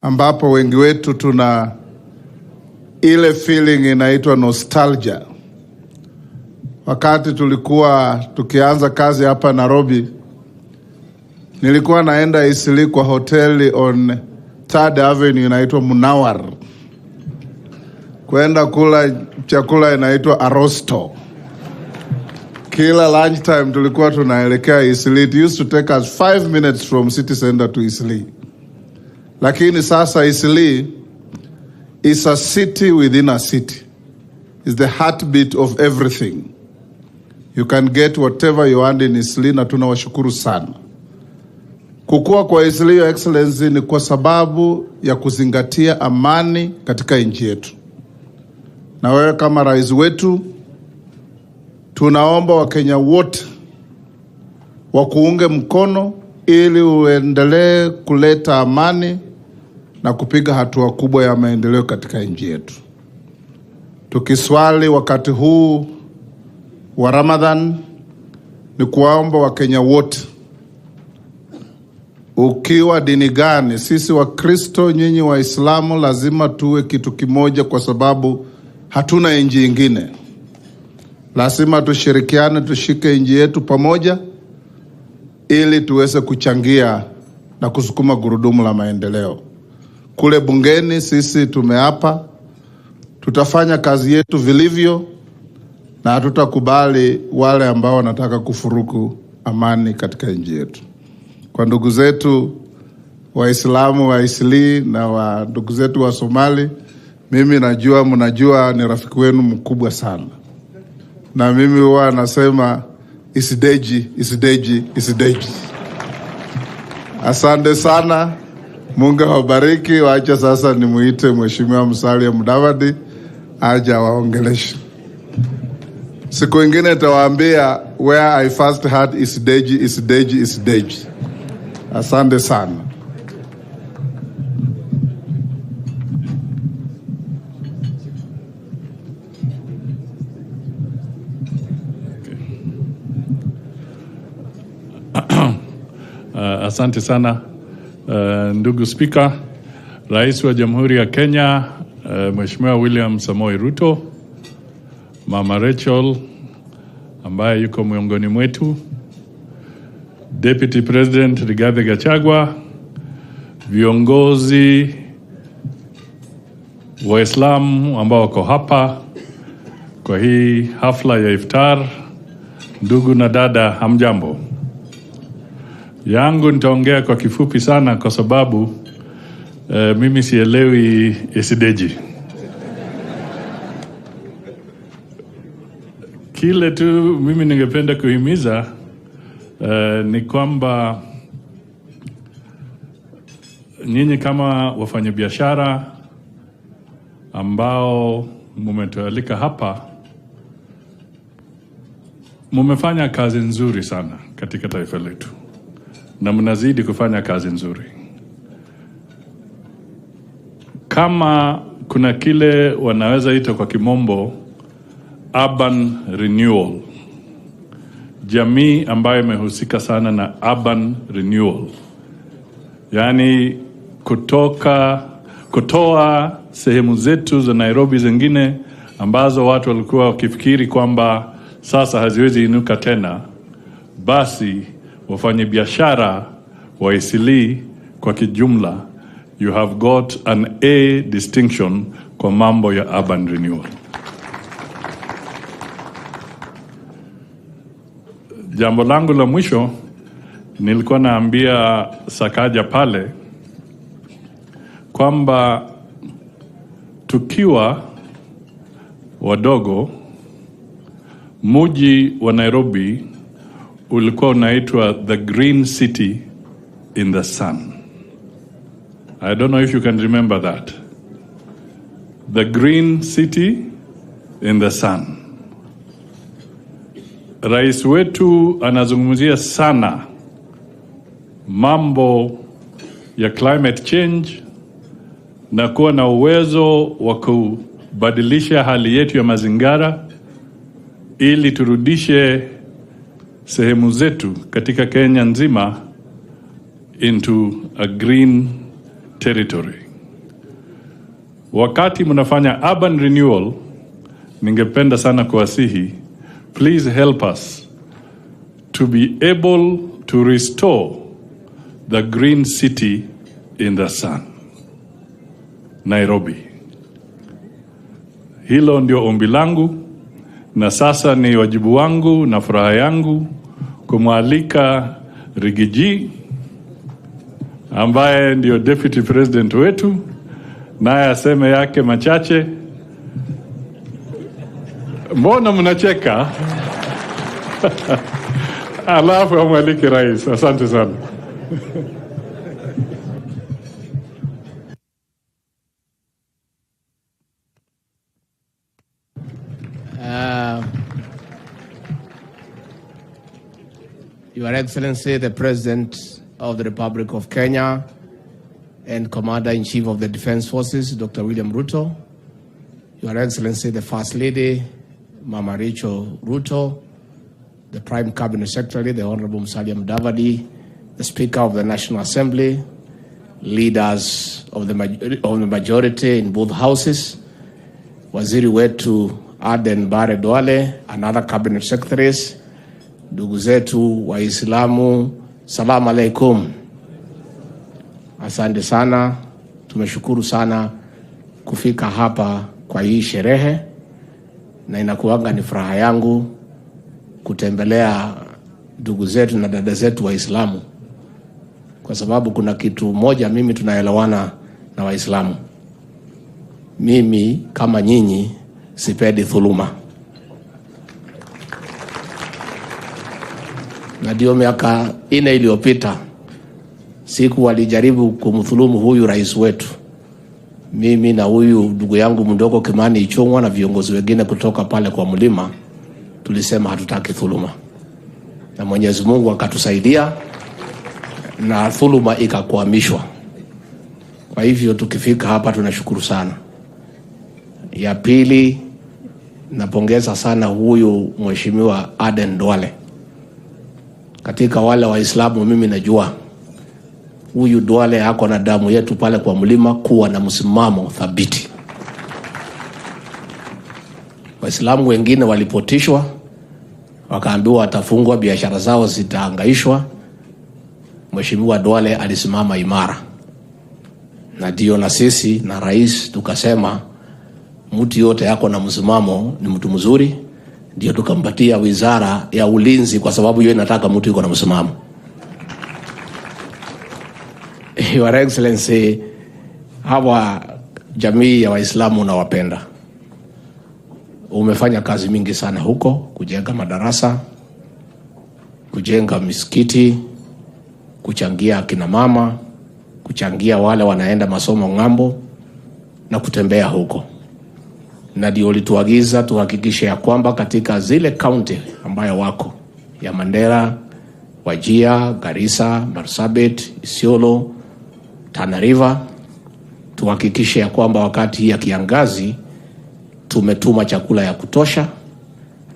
ambapo wengi wetu tuna ile feeling inaitwa nostalgia. Wakati tulikuwa tukianza kazi hapa Nairobi, nilikuwa naenda Eastleigh kwa hoteli on 3rd Avenue inaitwa Munawar, kwenda kula chakula inaitwa Arosto. Kila lunch time tulikuwa tunaelekea Eastleigh. It used to take us 5 minutes from city center to Eastleigh. Lakini sasa Eastleigh is a city within a city. It's the heartbeat of everything. You can get whatever you want in Eastleigh, na tunawashukuru sana. Kukua kwa Eastleigh, Your Excellency, ni kwa sababu ya kuzingatia amani katika nchi yetu. Na wewe kama rais wetu, tunaomba Wakenya wote wakuunge mkono ili uendelee kuleta amani na kupiga hatua kubwa ya maendeleo katika nchi yetu. Tukiswali wakati huu wa Ramadhan, ni kuwaomba Wakenya wote, ukiwa dini gani, sisi wa Kristo, nyinyi Waislamu, lazima tuwe kitu kimoja, kwa sababu hatuna nchi nyingine. Lazima tushirikiane, tushike nchi yetu pamoja ili tuweze kuchangia na kusukuma gurudumu la maendeleo. Kule bungeni sisi tumeapa tutafanya kazi yetu vilivyo, na hatutakubali wale ambao wanataka kufuruku amani katika nchi yetu. Kwa ndugu zetu Waislamu wa Eastleigh na wa ndugu zetu wa Somali, mimi najua mnajua ni rafiki wenu mkubwa sana. Na mimi huwa nasema isideji, isideji, isideji. Asante sana. Mungu awabariki. Waacha sasa nimuite Mheshimiwa Musalia Mudavadi aje waongeleshe. Siku ingine nitawaambia where I first heard isideji, isideji, isideji. Asante sana. Asante sana ndugu Spika, Rais wa Jamhuri ya Kenya, Mheshimiwa William Samoei Ruto, Mama Rachel ambaye yuko miongoni mwetu, Deputy President Rigathi Gachagua, viongozi waislamu ambao wako hapa kwa hii hafla ya iftar, ndugu na dada, hamjambo. Yangu nitaongea kwa kifupi sana kwa sababu mimi sielewi isideji. Kile tu mimi ningependa kuhimiza ni kwamba nyinyi kama wafanyabiashara ambao mumetualika hapa, mumefanya kazi nzuri sana katika taifa letu na mnazidi kufanya kazi nzuri. Kama kuna kile wanaweza ita kwa kimombo urban renewal, jamii ambayo imehusika sana na urban renewal, yani kutoa sehemu zetu za Nairobi zingine ambazo watu walikuwa wakifikiri kwamba sasa haziwezi inuka tena, basi wafanye biashara wa Eastleigh kwa kijumla, you have got an A distinction kwa mambo ya urban renewal. Jambo langu la mwisho, nilikuwa naambia Sakaja pale kwamba tukiwa wadogo, mji wa Nairobi ulikuwa unaitwa the green city in the sun. I don't know if you can remember that. The green city in the sun. Rais wetu anazungumzia sana mambo ya climate change na kuwa na uwezo wa kubadilisha hali yetu ya mazingira ili turudishe sehemu zetu katika Kenya nzima into a green territory. Wakati mnafanya urban renewal, ningependa sana kuwasihi, please help us to be able to restore the green city in the sun, Nairobi. Hilo ndio ombi langu, na sasa ni wajibu wangu na furaha yangu kumwalika Rigiji ambaye ndio Deputy President wetu, naye aseme yake machache. Mbona mnacheka? Alafu amwalike rais. Asante sana. Your Excellency, the President of the Republic of Kenya and Commander-in-Chief of the Defense Forces, Dr. William Ruto, Your Excellency, the First Lady, Mama Rachel Ruto, the Prime Cabinet Secretary, the Honorable Musalia Mudavadi, the Speaker of the National Assembly, leaders of the majority in both houses, Waziri wetu Aden Bare Duale, and other Cabinet Secretaries, ndugu zetu waislamu, salamu alaikum. Asante sana, tumeshukuru sana kufika hapa kwa hii sherehe, na inakuanga ni furaha yangu kutembelea ndugu zetu na dada zetu waislamu, kwa sababu kuna kitu moja mimi tunaelewana na waislamu. Mimi kama nyinyi sipendi dhuluma. Na ndio miaka 4 iliyopita siku walijaribu kumdhulumu huyu rais wetu, mimi na huyu ndugu yangu mdogo Kimani Ichung'wa na viongozi wengine kutoka pale kwa mlima, tulisema hatutaki dhuluma, na Mwenyezi Mungu akatusaidia na dhuluma ikakwamishwa. Kwa hivyo tukifika hapa tunashukuru sana. Ya pili, napongeza sana huyu Mheshimiwa Aden Duale. Katika wale Waislamu mimi najua huyu Duale hako na damu yetu pale kwa mlima kuwa na msimamo thabiti. Waislamu wengine walipotishwa, wakaambiwa watafungwa, biashara zao zitahangaishwa. Mheshimiwa Duale alisimama imara. Na ndio na sisi na rais tukasema mtu yote yako na msimamo ni mtu mzuri, ndio tukampatia wizara ya ulinzi kwa sababu hiyo inataka mtu yuko na msimamo. Your Excellency, hawa jamii ya Waislamu nawapenda. Umefanya kazi mingi sana huko, kujenga madarasa, kujenga misikiti, kuchangia akina mama, kuchangia wale wanaenda masomo ng'ambo na kutembea huko. Na ndio ulituagiza tuhakikishe ya kwamba katika zile county ambayo wako ya Mandera, Wajir, Garissa, Marsabit, Isiolo, Tana River, tuhakikishe ya kwamba wakati ya kiangazi tumetuma chakula ya kutosha,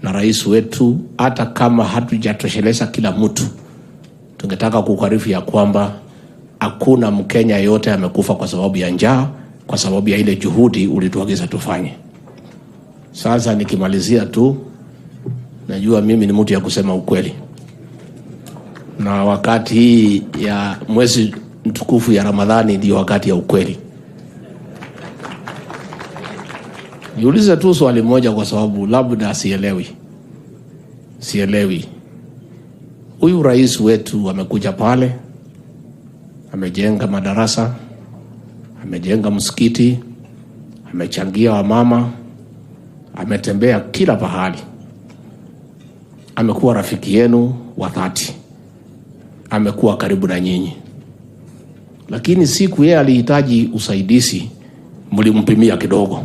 na rais wetu hata kama hatujatosheleza kila mtu, tungetaka kukarifu ya kwamba hakuna Mkenya yote amekufa kwa sababu ya njaa, kwa sababu ya ile juhudi ulituagiza tufanye. Sasa nikimalizia tu, najua mimi ni mtu ya kusema ukweli. Na wakati hii ya mwezi mtukufu ya Ramadhani ndio wakati ya ukweli. Niulize tu swali moja kwa sababu labda sielewi. Huyu rais wetu amekuja pale, amejenga madarasa, amejenga msikiti, amechangia wamama, ametembea kila pahali. Amekuwa rafiki yenu wa dhati. Amekuwa karibu na nyinyi. Lakini siku yeye alihitaji usaidizi, mlimpimia kidogo.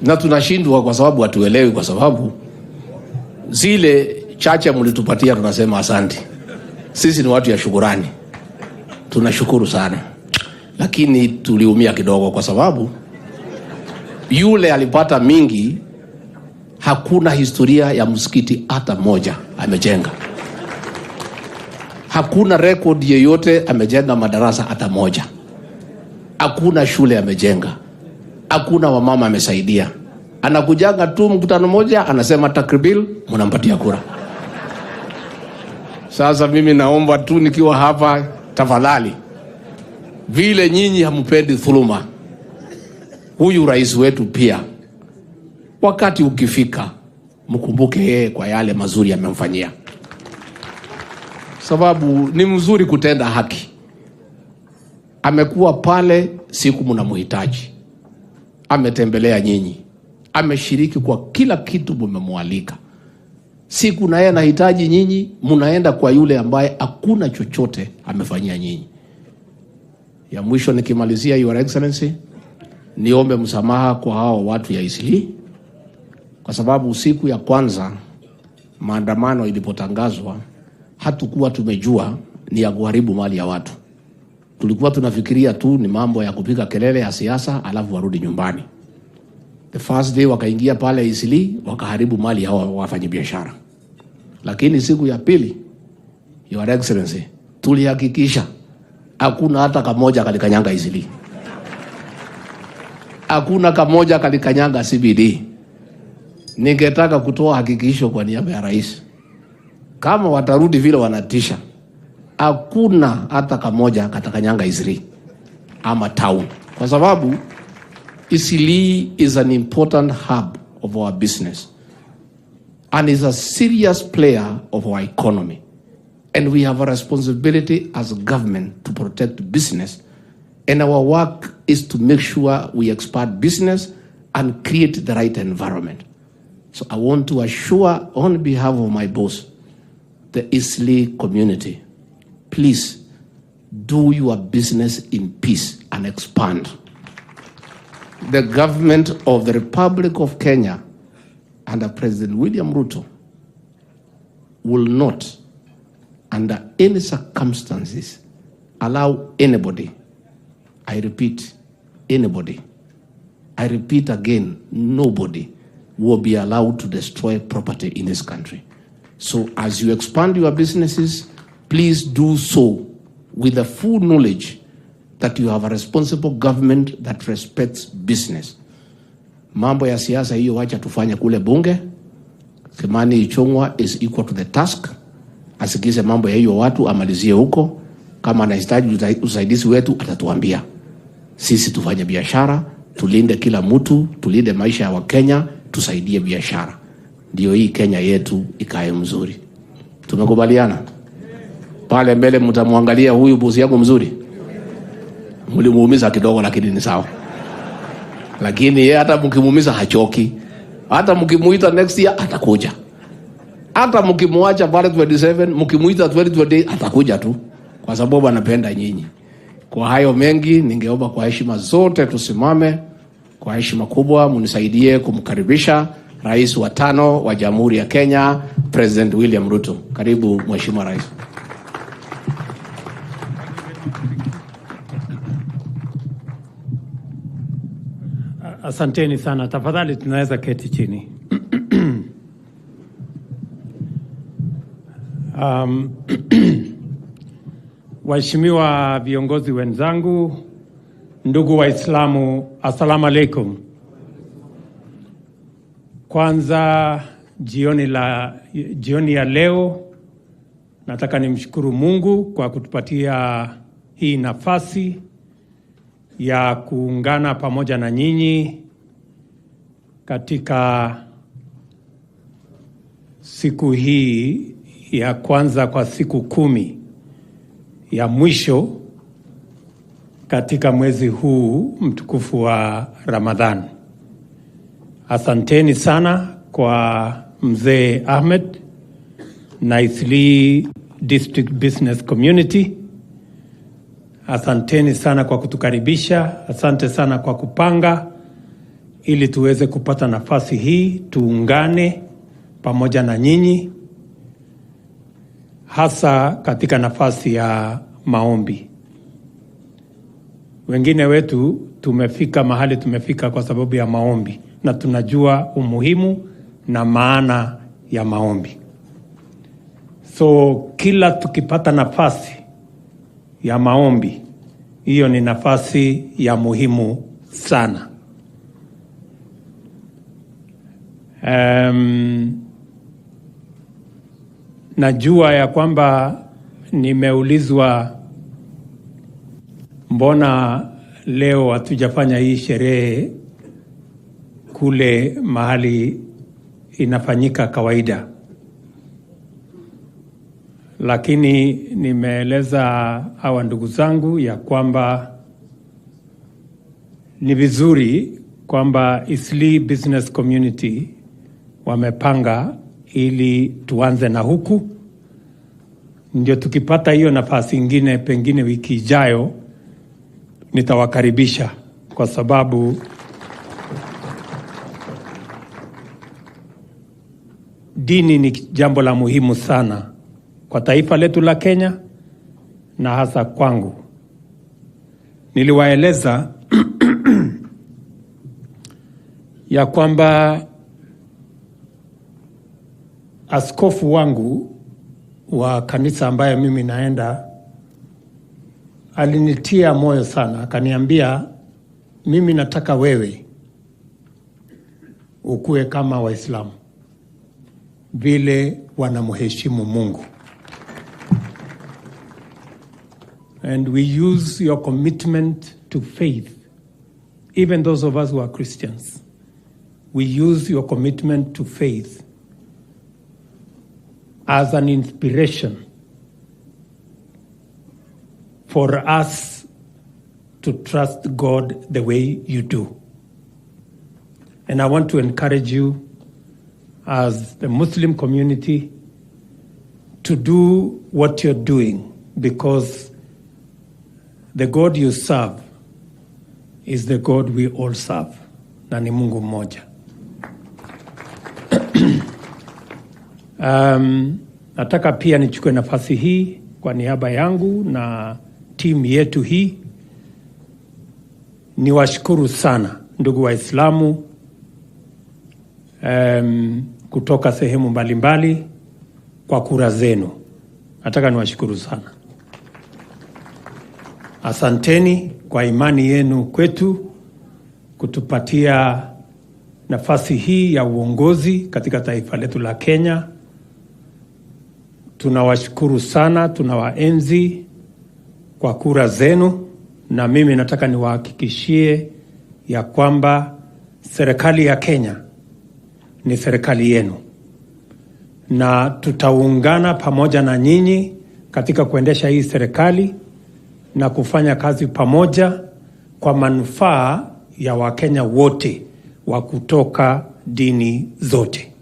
Na tunashindwa kwa sababu hatuelewi, kwa sababu zile chache mlitupatia tunasema asante. Sisi ni watu ya shukurani. Tunashukuru sana. Lakini tuliumia kidogo kwa sababu yule alipata mingi, hakuna historia ya msikiti hata moja amejenga. Hakuna record yeyote amejenga madarasa hata moja. Hakuna shule amejenga. Hakuna wamama amesaidia. Anakujanga tu mkutano moja, anasema takribil, mnampatia kura. Sasa mimi naomba tu nikiwa hapa, tafadhali, vile nyinyi hampendi dhuluma, huyu rais wetu pia, wakati ukifika, mkumbuke yeye kwa yale mazuri amemfanyia. Sababu ni mzuri kutenda haki. Amekuwa pale siku mnamhitaji. Ametembelea nyinyi. Ameshiriki kwa kila kitu mmemwalika. Siku na yeye anahitaji nyinyi, mnaenda kwa yule ambaye hakuna chochote amefanyia nyinyi. Ya mwisho nikimalizia, Your Excellency, niombe msamaha kwa hao watu ya Eastleigh, kwa sababu siku ya kwanza maandamano ilipotangazwa hatukuwa tumejua ni ya kuharibu mali ya watu. Tulikuwa tunafikiria tu ni mambo ya kupiga kelele ya siasa alafu warudi nyumbani. The first day wakaingia pale Eastleigh, wakaharibu mali ya wafanyabiashara. Lakini siku ya pili, Your Excellency, tulihakikisha hakuna hata kamoja kalikanyanga Eastleigh. Hakuna kamoja kalikanyanga CBD. Ningetaka kutoa hakikisho kwa niaba ya rais, kama watarudi vile wanatisha, hakuna hata kamoja katakanyanga Eastleigh ama town, kwa sababu Eastleigh is an important hub of our business and is a serious player of our economy, and we have a responsibility as a government to protect business, and our work is to make sure we expand business and create the right environment. So I want to assure on behalf of my boss, the Eastleigh community, please do your business in peace and expand. The government of the Republic of Kenya under President William Ruto will not under any circumstances, allow anybody, I repeat, anybody, I repeat again, nobody will be allowed to destroy property in this country. So as you expand your businesses, please do so with the full knowledge that you have a responsible government that respects business. Mambo ya siasa hiyo wacha tufanye kule bunge. Kimani Ichung'wa is equal to the task. Asikize mambo ya hiyo watu, amalizie huko. Kama anahitaji usaidizi wetu atatuambia. Sisi tufanye biashara, tulinde kila mtu, tulinde maisha ya Wakenya, tusaidie biashara. Ndio hii Kenya yetu ikae mzuri. Tumekubaliana? Pale mbele mtamwangalia huyu bosi yangu mzuri. Mlimuumiza kidogo lakini ni sawa. Lakini yeye hata mkimuumiza hachoki. Hata mkimuita next year atakuja. Hata mkimuacha pale 27, mkimuita 2028 atakuja tu. Kwa sababu anapenda nyinyi. Kwa hayo mengi ningeomba kwa heshima zote tusimame kwa heshima kubwa, munisaidie kumkaribisha Rais wa 5 wa Jamhuri ya Kenya, President William Ruto. Karibu Mheshimiwa Rais. Asanteni sana. Tafadhali tunaweza keti chini. Waheshimiwa viongozi wenzangu, ndugu waislamu, assalamu alaikum. Kwanza jioni ya leo nataka nimshukuru Mungu kwa kutupatia hii nafasi ya kuungana pamoja na nyinyi katika siku hii ya kwanza kwa siku 10 ya mwisho katika mwezi huu mtukufu wa Ramadhan. Asanteni sana kwa Mzee Ahmed na Eastleigh District Business Community. Asanteni sana kwa kutukaribisha, asante sana kwa kupanga ili tuweze kupata nafasi hii, tuungane pamoja na nyinyi, hasa katika nafasi ya maombi. Wengine wetu tumefika mahali tumefika kwa sababu ya maombi, na tunajua umuhimu na maana ya maombi. So kila tukipata nafasi ya maombi, hiyo ni nafasi ya muhimu sana. Najua ya kwamba nimeulizwa mbona leo hatujafanya hii sherehe kule mahali inafanyika kawaida. Lakini nimeeleza hawa ndugu zangu ya kwamba ni vizuri kwamba Eastleigh Business Community wamepanga ili tuanze na huku. Ndio tukipata hiyo nafasi ingine pengine wiki ijayo nitawakaribisha, kwa sababu dini ni jambo la muhimu sana kwa taifa letu la Kenya na hasa kwangu. Niliwaeleza ya kwamba askofu wangu wa kanisa ambaye mimi naenda alinitia moyo sana, akaniambia mimi nataka wewe ukue kama Waislamu vile wanamheshimu Mungu. And we use your commitment to faith, even those of us who are Christians, we use your commitment to faith as an inspiration for us to trust God the way you do. And I want to encourage you as the Muslim community to do what you're doing, because the God you serve is the God we all serve. Na ni Mungu mmoja. Nataka pia nichukue nafasi hii kwa niaba yangu na timu yetu hii niwashukuru sana ndugu Waislamu kutoka sehemu mbalimbali kwa kura zenu. Nataka niwashukuru sana. Asanteni kwa imani yenu kwetu kutupatia nafasi hii ya uongozi katika taifa letu la Kenya. Tunawashukuru sana, tunawaenzi kwa kura zenu, na mimi nataka niwahakikishie ya kwamba serikali ya Kenya ni serikali yenu, na tutaungana pamoja na nyinyi katika kuendesha hii serikali na kufanya kazi pamoja kwa manufaa ya Wakenya wote wa kutoka dini zote.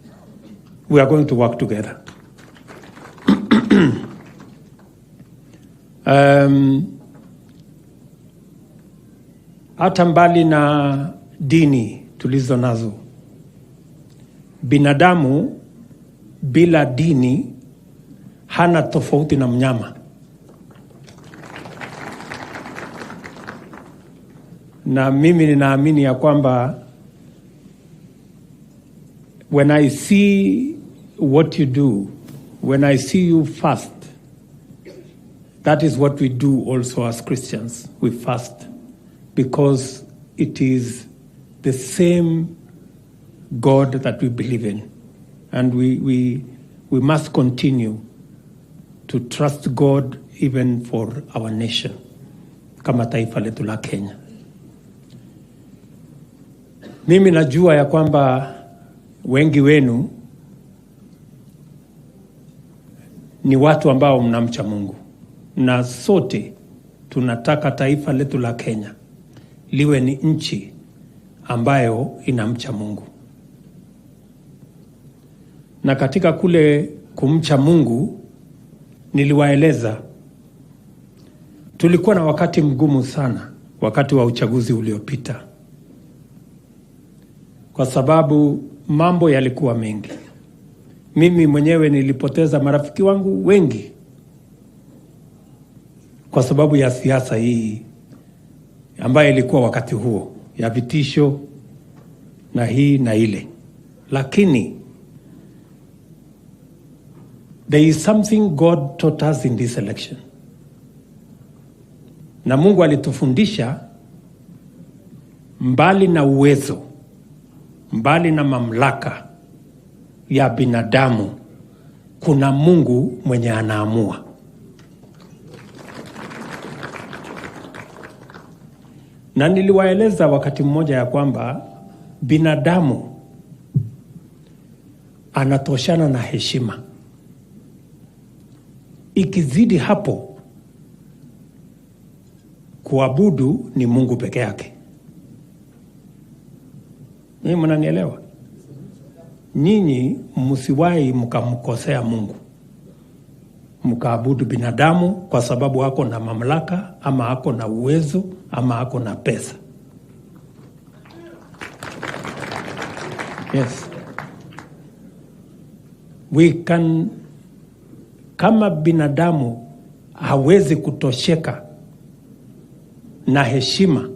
We are going to work together. Hata mbali na dini tulizo nazo, binadamu bila dini hana tofauti na mnyama. Na mimi ninaamini ya kwamba when I see what you do, when I see you fast, that is what we do also as Christians. We fast because it is the same God that we believe in. And we must continue to trust God even for our nation, kama taifa letu la Kenya. Mimi najua ya kwamba wengi wenu ni watu ambao mnamcha Mungu, na sote tunataka taifa letu la Kenya liwe ni nchi ambayo inamcha Mungu. Na katika kule kumcha Mungu niliwaeleza, tulikuwa na wakati mgumu sana wakati wa uchaguzi uliopita, kwa sababu mambo yalikuwa mengi. Mimi mwenyewe nilipoteza marafiki wangu wengi kwa sababu ya siasa hii ambayo ilikuwa wakati huo ya vitisho na hii na ile. Lakini there is something God taught us in this election. Na Mungu alitufundisha, mbali na uwezo, mbali na mamlaka ya binadamu, kuna Mungu mwenye anaamua. Na niliwaeleza wakati mmoja ya kwamba binadamu anatoshana na heshima. Ikizidi hapo, kuabudu ni Mungu peke yake. Nyinyi mnanielewa? Nyinyi msiwahi mkamkosea Mungu, mkaabudu binadamu kwa sababu hako na mamlaka ama hako na uwezo ama hako na pesa. Yes. We can, kama binadamu hawezi kutosheka na heshima,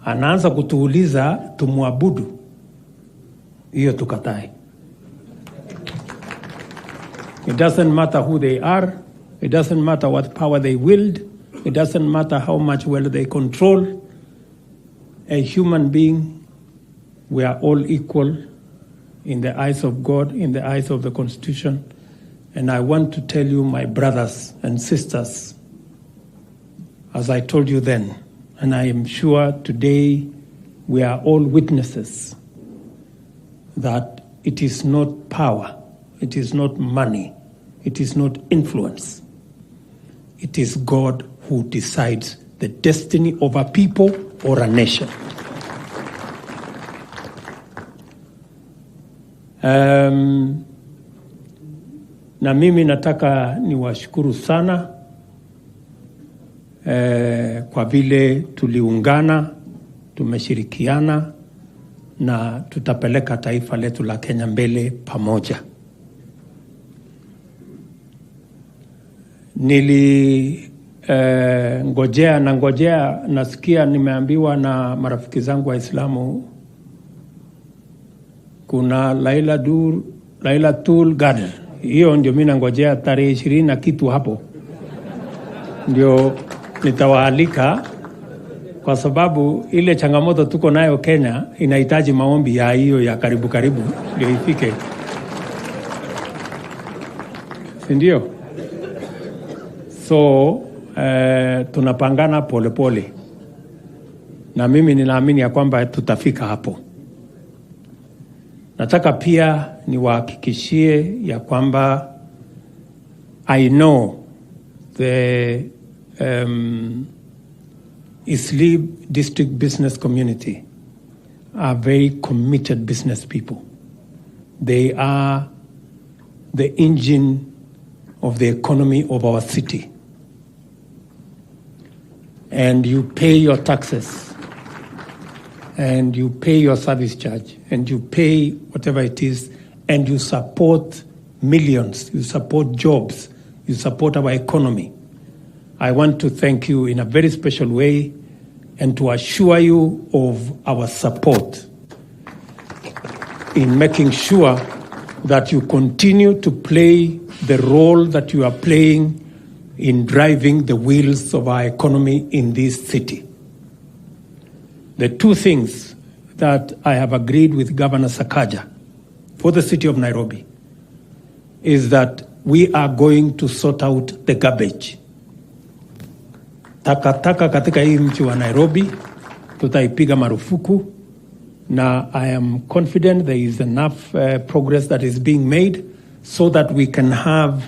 anaanza kutuuliza tumuabudu, hiyo tukatai. It doesn't matter who they are. It doesn't matter what power they wield. It doesn't matter how much wealth they control. A human being, we are all equal in the eyes of God, in the eyes of the Constitution. And I want to tell you, my brothers and sisters, as I told you then, and I am sure today we are all witnesses, that it is not power, it is not money, it is not influence. It is God who decides the destiny of a people or a nation. Na mimi nataka niwashukuru sana kwa vile tuliungana, tumeshirikiana na tutapeleka taifa letu la Kenya mbele pamoja. ngojea, nasikia nimeambiwa na marafiki zangu Waislamu kuna Lailatul Qadr. Hiyo ndio mimi nangojea tarehe 20 na kitu hapo. Ndio nitawaalika, kwa sababu ile changamoto tuko nayo Kenya inahitaji maombi ya hiyo ya karibu ndio ifike. Si ndio? So tunapangana polepole. Na mimi ninaamini ya kwamba tutafika hapo. Nataka pia niwahakikishie ya kwamba I know the Eastleigh District Business Community are very committed business people. They are the engine of the economy of our city. And you pay your taxes, and you pay your service charge, and you pay whatever it is, and you support millions, you support jobs, you support our economy. I want to thank you in a very special way and to assure you of our support in making sure that you continue to play the role that you are playing in driving the wheels of our economy in this city. The two things that I have agreed with Governor Sakaja for the city of Nairobi is that we are going to sort out the garbage. Takataka katika hii mji wa Nairobi tutaipiga marufuku, na I am confident there is enough progress that is being made so that we can have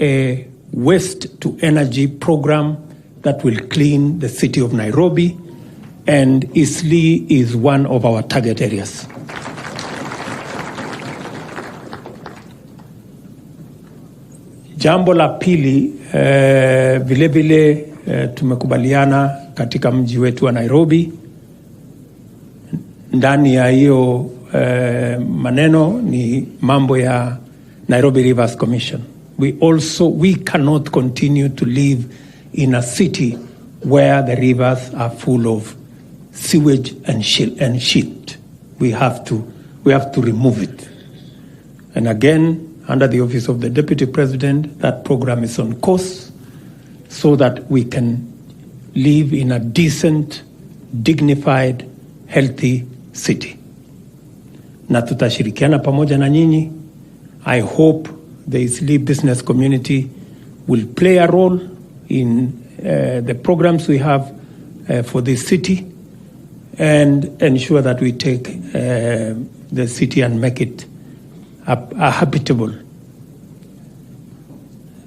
a waste to energy program that will clean the city of Nairobi, and Eastleigh is one of our target areas. Jambo la pili, vile tumekubaliana katika mji wetu wa Nairobi, ndani ya hiyo maneno ni mambo ya Nairobi Rivers Commission. We cannot continue to live in a city where the rivers are full of sewage and shit. We have to remove it. And again, under the office of the Deputy President, that program is on course so that we can live in a decent, dignified, healthy city. Na tutashirikiana pamoja na nyinyi. I hope the Eastleigh business community will play a role in the programs we have for this city and ensure that we take the city and make it a habitable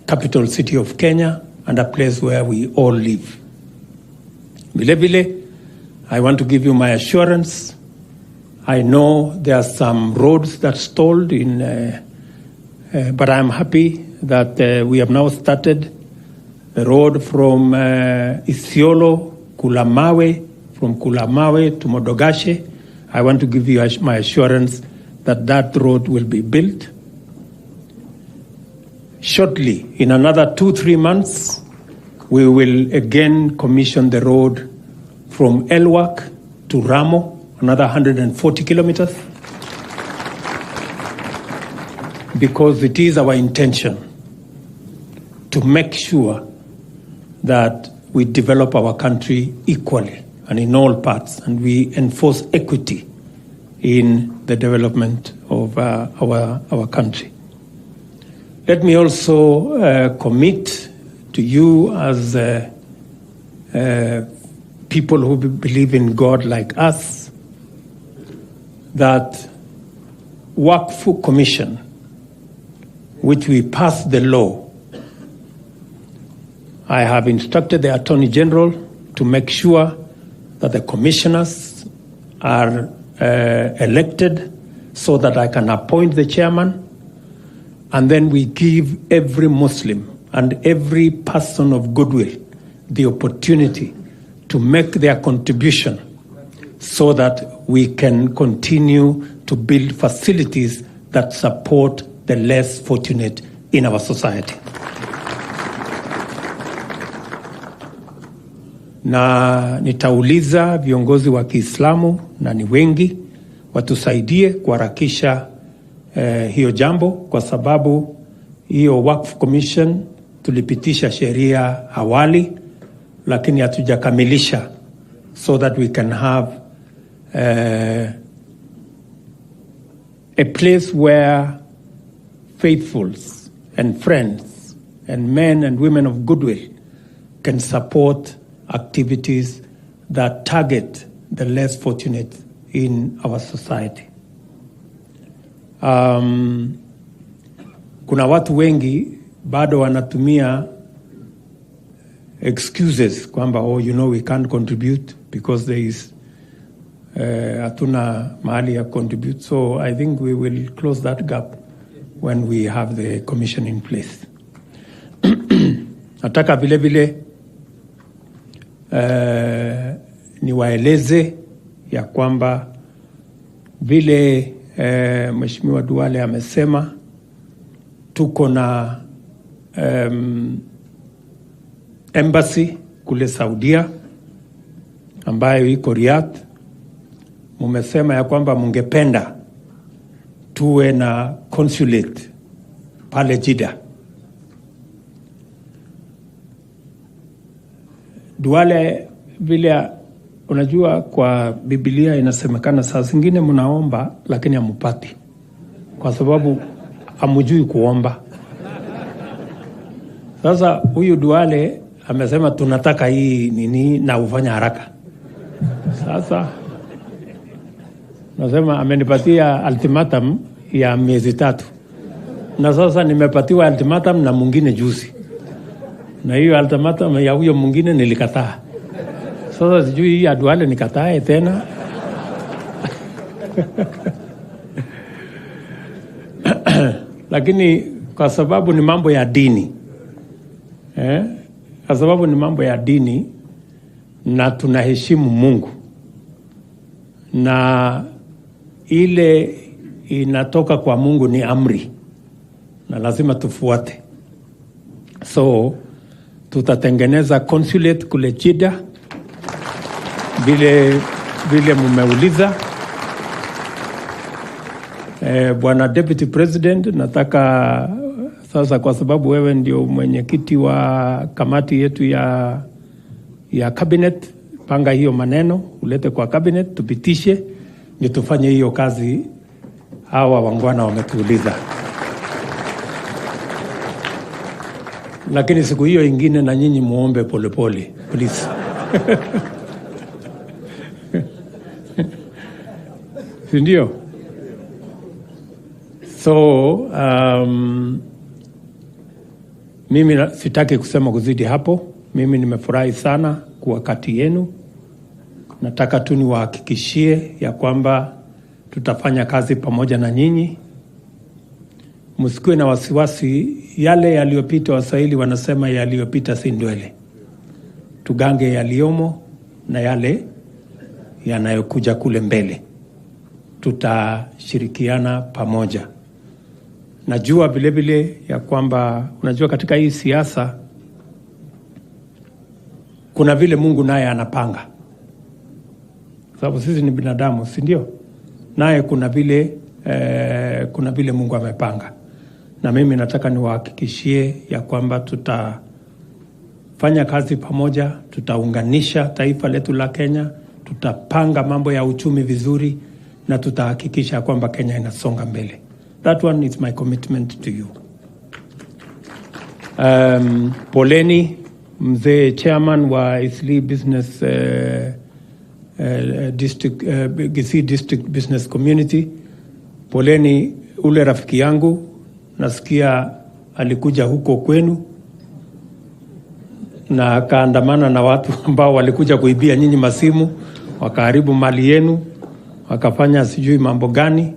capital city of Kenya and a place where we all live. Vile, I want to give you my assurance. I know there are some roads that stalled but I'm happy that we have now started the road from Isiolo, Kulamawe, from Kulamawe to Modogashe. I want to give you my assurance that road will be built. Shortly, in another 2-3 months, we will again commission the road from Elwak to Ramo, another 140 kilometers, because it is our intention to make sure that we develop our country equally and in all parts, and we enforce equity in the development of our country. Let me also commit to you as people who believe in God like us that Waqf Commission, which we passed the law, I have instructed the Attorney General to make sure that the commissioners are elected so that I can appoint the chairman, and then we give every Muslim and every person of goodwill the opportunity to make their contribution so that we can continue to build facilities that support the less fortunate in our society. na nitauliza viongozi wa Kiislamu, na ni wengi, watusaidie kuharakisha hiyo jambo, kwa sababu hiyo Waqf Commission tulipitisha sheria awali, lakini hatujakamilisha, so that we can have a place where faithfuls and friends and men and women of goodwill can support activities that target the less fortunate in our society. Kuna watu wengi bado wanatumia excuses kwamba we can't contribute because there is hatuna mahali ya contribute. So I think we will close that gap when we have the commission in place. Nataka vile vile niwaeleze ya kwamba vile Mheshimiwa Duale amesema, tuko na embassy kule Saudia ambayo iko Riyadh. Mumesema ya kwamba mungependa tuwe na consulate pale Jeddah. Duale, vile unajua kwa Biblia inasemekana saa zingine mnaomba lakini hamupati, kwa sababu hamujui kuomba. Sasa huyu Duale amesema tunataka hii nini na ufanya haraka. Sasa nasema amenipatia ultimatum ya miezi 3. Na sasa nimepatiwa ultimatum na mwingine juzi. Na hiyo ultimatum ya huyo mwingine nilikataa. Sasa sijui hii ya Duale nikatae tena. Lakini kwa sababu ni mambo ya dini. Kwa sababu ni mambo ya dini na tunaheshimu Mungu. Na ile inatoka kwa Mungu ni amri. Na lazima tufuate. So tutatengeneza consulate kule Jeddah vile mumeuliza. Bwana Deputy President, nataka sasa, kwa sababu wewe ndio mwenyekiti wa kamati yetu ya cabinet, panga hiyo maneno ulete kwa cabinet tupitishe, ndio tufanye hiyo kazi hawa wangwana wametuuliza. Lakini siku hiyo ingine na nyinyi muombe polepole, please. Sindio? So, mimi sitaki kusema kuzidi hapo. Mimi nimefurahi sana kuwa kati yenu. Nataka tu niwahakikishie ya kwamba tutafanya kazi pamoja na nyinyi. Msikuwe na wasiwasi, yale yaliyopita, Waswahili wanasema yaliyopita si ndwele. Tugange yaliyomo na yale yanayokuja kule mbele. Tutashirikiana pamoja. Najua vile vile ya kwamba unajua katika hii siasa kuna vile Mungu naye anapanga. Sababu sisi ni binadamu, si ndio? Naye kuna vile Mungu amepanga. Na mimi nataka niwahakikishie ya kwamba tutafanya kazi pamoja, tutaunganisha taifa letu la Kenya, tutapanga mambo ya uchumi vizuri na tutahakikisha kwamba Kenya inasonga mbele. That one is my commitment to you. Poleni mzee chairman wa Isli Business District, Kisii District Business Community. Poleni ule rafiki yangu, nasikia alikuja huko kwenu na akaandamana na watu ambao walikuja kuibia nyinyi masimu, wakaharibu mali yenu, wakafanya sijui mambo gani.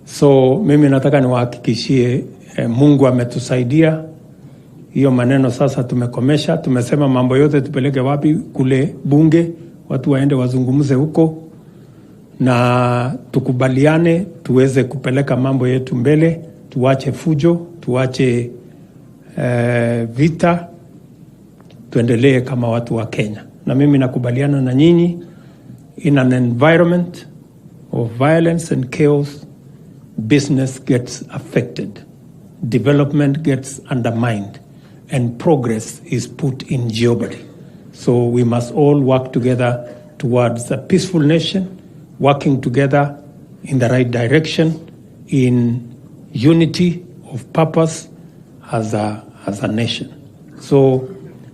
So mimi nataka niwahakikishie Mungu ametusaidia. Hiyo maneno sasa tumekomesha. Tumesema mambo yote tupeleke wapi? Kule bunge, watu waende wazungumze huko na tukubaliane tuweze kupeleka mambo yetu mbele. Tuache fujo, tuache vita, tuendelee kama watu wa Kenya. Na mimi nakubaliana na nyinyi, in an environment of violence and chaos, business gets affected, development gets undermined, and progress is put in jeopardy. So we must all work together towards a peaceful nation, working together in the right direction, in unity of purpose as a nation. So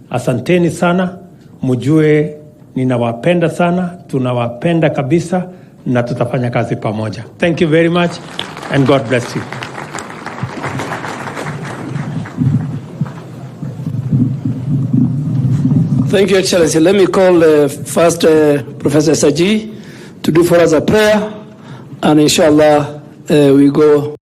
asanteni sana, mujue ninawapenda sana, tunawapenda kabisa, na tutafanya kazi pamoja. Thank you very much and God bless you. Thank you, Excellency. Let me call first Professor Saji to do for us a prayer, and inshallah we go